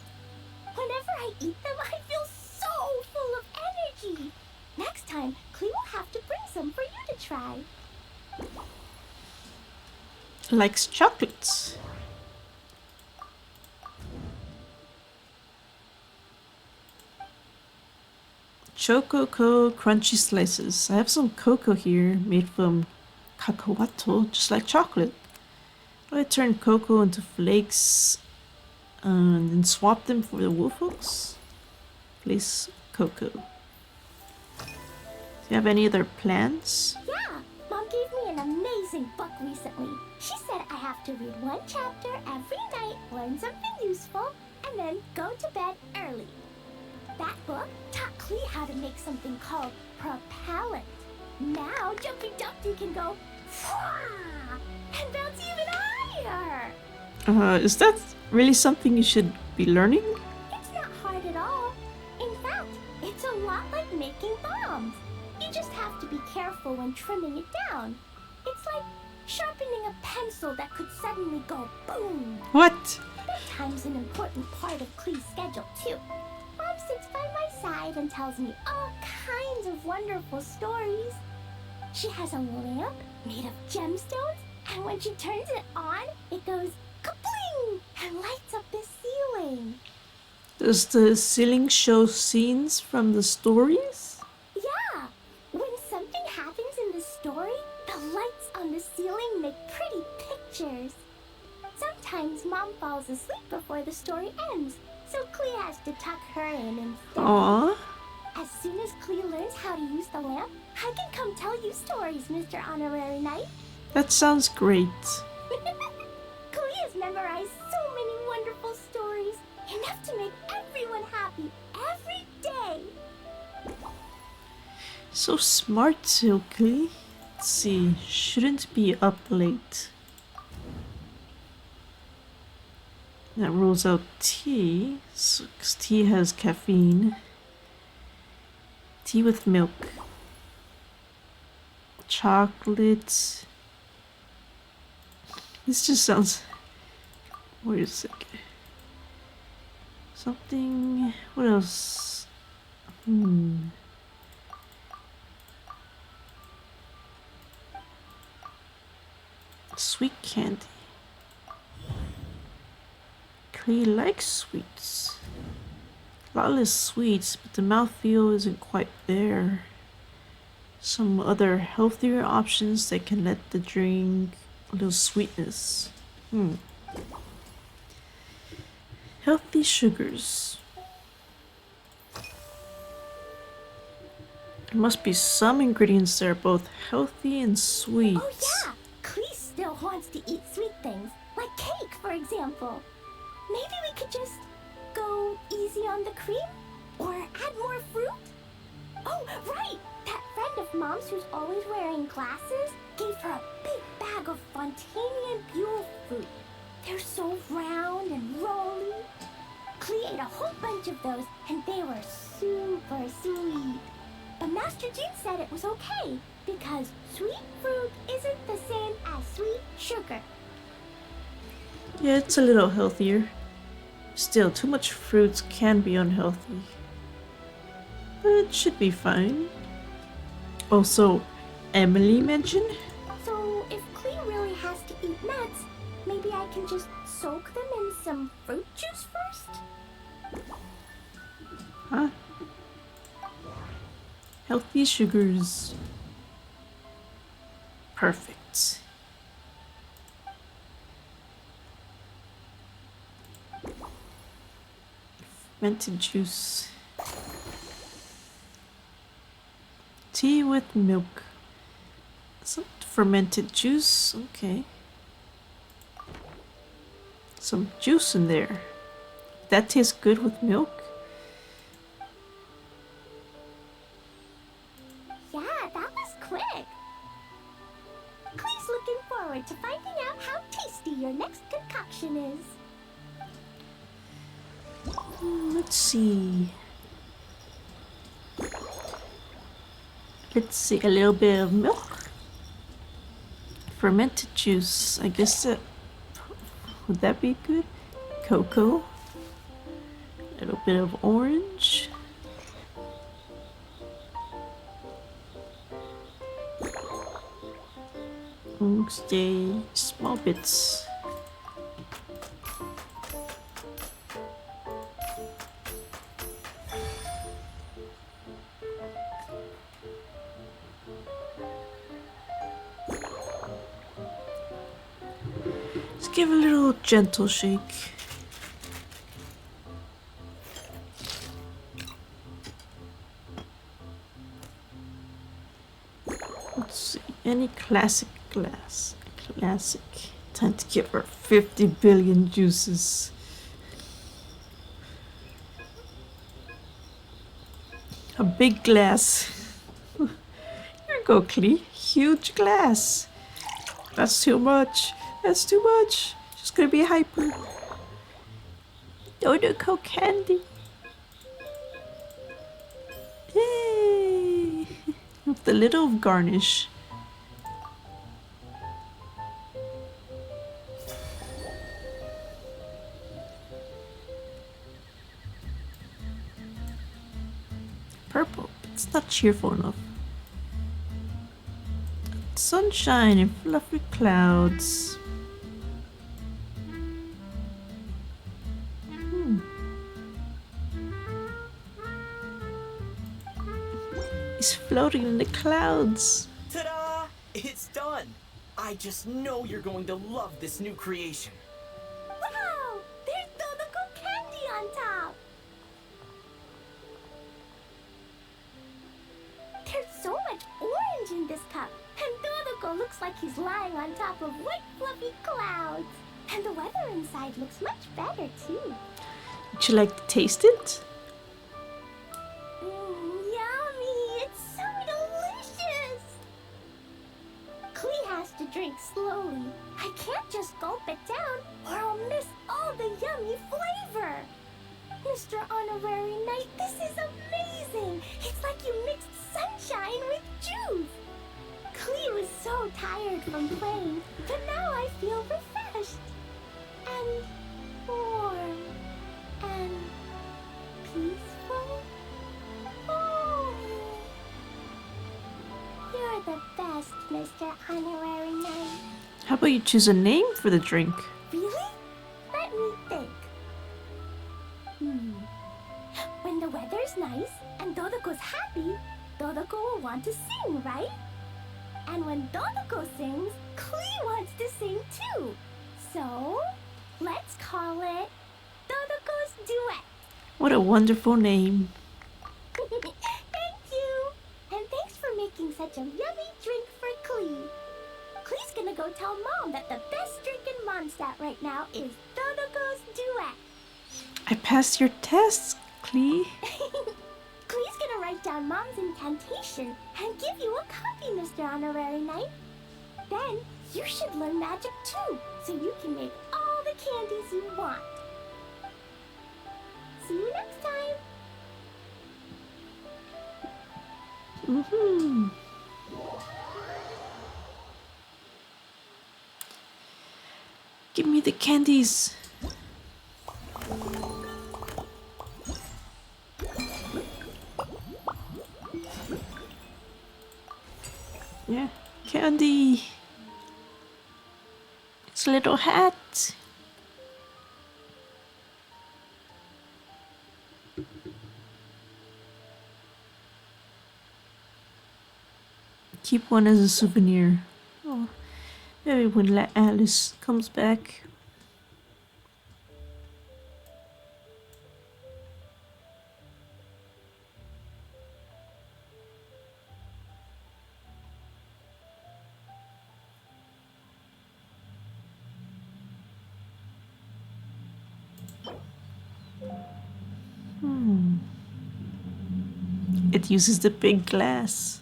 Whenever I eat them, I feel so full of energy. Next time, Klee will have to bring some for you to try. Likes chocolates. Chococo Crunchy Slices. I have some cocoa here made from cacahuato, just like chocolate. I turn cocoa into flakes and then swap them for the wolf hooks. Place cocoa. Do you have any other plans? Yeah, Mom gave me an amazing book recently. She said I have to read one chapter every night, learn something useful, and then go to bed early. That book taught Klee how to make something called propellant. Now Jumpy Dumpty can go and bounce even higher. Is that really something you should be learning? It's not hard at all. In fact, it's a lot like making bombs. You just have to be careful when trimming it down. It's like sharpening a pencil that could suddenly go boom. What? Bedtime's an important part of Klee's schedule too. Mom sits by my side and tells me all kinds of wonderful stories. She has a lamp made of gemstones, and when she turns it on, it goes kabling and lights up the ceiling. Does the ceiling show scenes from the stories? Yeah, when something happens in the story, the lights on the ceiling make pretty pictures. Sometimes Mom falls asleep before the story ends, so Klee has to tuck her in instead. Aww. As soon as Klee learns how to use the lamp, I can come tell you stories, Mr. Honorary Knight. That sounds great. Klee has memorized so many wonderful stories, enough to make everyone happy every day. So smart, Silky. Let's see, shouldn't be up late. That rules out tea, because tea has caffeine. Tea with milk. Chocolate. This just sounds... Wait a second. Something... What else? Sweet candy. Klee likes sweets. A lot less sweets, but the mouthfeel isn't quite there. Some other healthier options that can let the drink a little sweetness. Healthy sugars. There must be some ingredients that are both healthy and sweet. Oh yeah, Klee still wants to eat sweet things, like cake, for example. Maybe we could just go easy on the cream? Or add more fruit? Oh, right! That friend of Mom's who's always wearing glasses gave her a big bag of Fontanian Buell fruit. They're so round and rolly. Klee ate a whole bunch of those, and they were super sweet. But Master Jean said it was okay, because sweet fruit isn't the same as sweet sugar. Yeah, it's a little healthier. Still, too much fruits can be unhealthy. But it should be fine. Also, Emily mentioned? So, if Klee really has to eat nuts, maybe I can just soak them in some fruit juice first? Huh? Healthy sugars. Perfect. Fermented juice. Tea with milk. Some fermented juice. Okay. Some juice in there. That tastes good with milk. Yeah, that was quick. Clee's looking forward to finding out how tasty your next concoction is. Let's see. Let's see, a little bit of milk. Fermented juice. I guess that would that be good? Cocoa. A little bit of orange. Stay small bits. Let's give a little gentle shake. Let's see, any classic glass. Classic. Time to give her 50 billion juices. A big glass. Here you go, Klee. Huge glass. That's too much. That's too much. She's gonna be hyper. Dodo Coke candy. Yay! With a little garnish. Purple. It's not cheerful enough. Sunshine and fluffy clouds. He's floating in the clouds. Ta-da! It's done! I just know you're going to love this new creation. Wow! There's Dodoco candy on top! There's so much orange in this cup, and Dodoco looks like he's lying on top of white fluffy clouds. And the weather inside looks much better too. Would you like to taste it? Yummy! It's so delicious! Klee has to drink slowly. I can't just gulp it down or I'll miss all the yummy flavor. Mr. Honorary Knight, this is amazing! It's like you mixed sunshine with juice! Klee was so tired from playing, but now I feel refreshed. And warm. And peaceful. Oh. You're the best, Mr. Honorary Knight. How about you choose a name for the drink? Really? Let me think. When the weather's nice and Dodoco's happy, Dodoco will want to sing, right? And when Dodoco sings, Klee wants to sing too. So, let's call it Dodoco's Duet. What a wonderful name. Thank you. And thanks for making such a yummy drink for Klee. Klee's gonna go tell Mom that the best drink in Mondstadt right now is Dodoco's Duet. I passed your tests, Klee. Klee's gonna write down Mom's incantation and give you a copy, Mr. Honorary Knight. Then you should learn magic too, so you can make all the candies you want. See you next time. Give me the candies. Yeah, candy. It's a little hat. Keep one as a souvenir. Oh. Maybe when Alice comes back. It uses the big glass.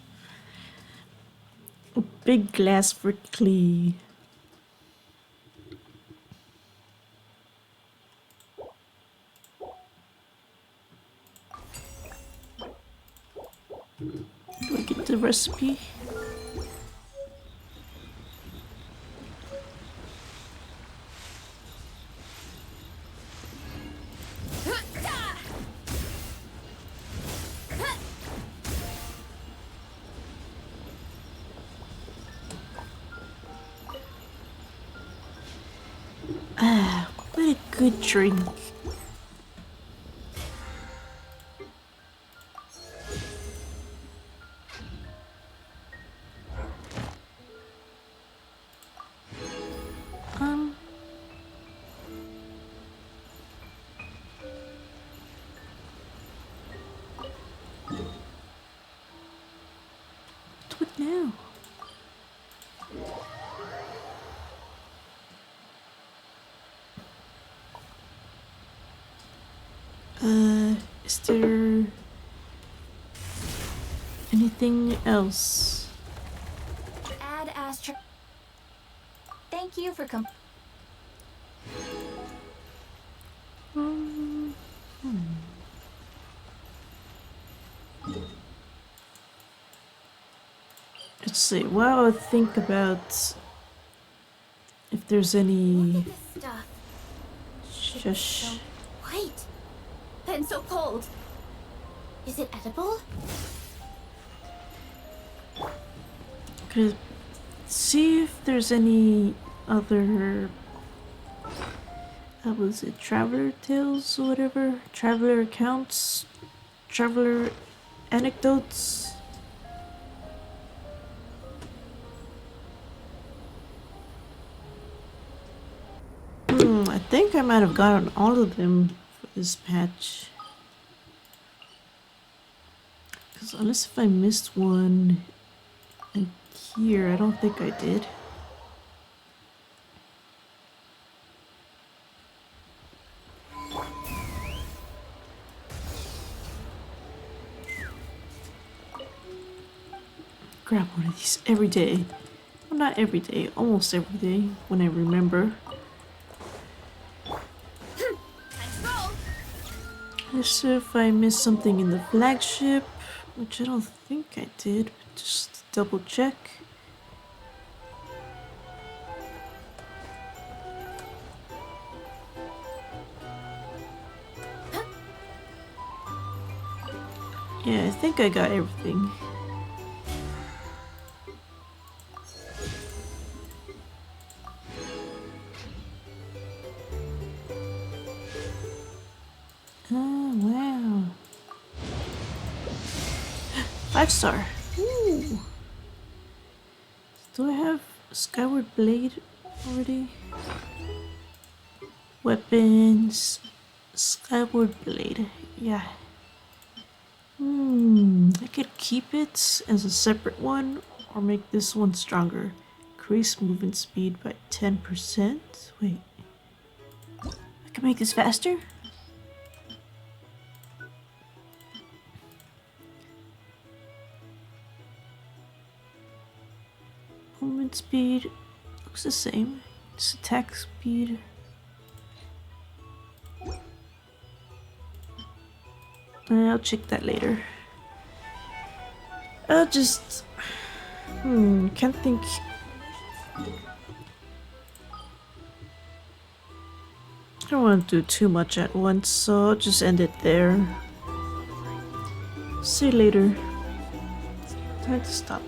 A big glass for Klee. Do I get the recipe? Ah, what a good drink. What now? Is there anything else? Add Astra. Thank you for Let's see. While I think about if there's any. Stuff. Shush. So white. And so cold. Is it edible? Could see if there's any other. Was it Traveler Tales or whatever? Traveler accounts? Traveler anecdotes? I think I might have gotten all of them for this patch. Because unless if I missed one in here, I don't think I did. Grab one of these every day. Well, not every day, almost every day when I remember. Let's see if I missed something in the flagship, which I don't think I did, but just double check. Yeah, I think I got everything. Oh, wow. 5-star. Ooh. Do I have Skyward Blade already? Weapons. Skyward Blade. Yeah. I could keep it as a separate one or make this one stronger. Increase movement speed by 10%. Wait. I can make this faster? Movement speed looks the same. Just attack speed. I'll check that later. I'll just... can't think... I don't want to do too much at once, so I'll just end it there. See you later. Time to stop.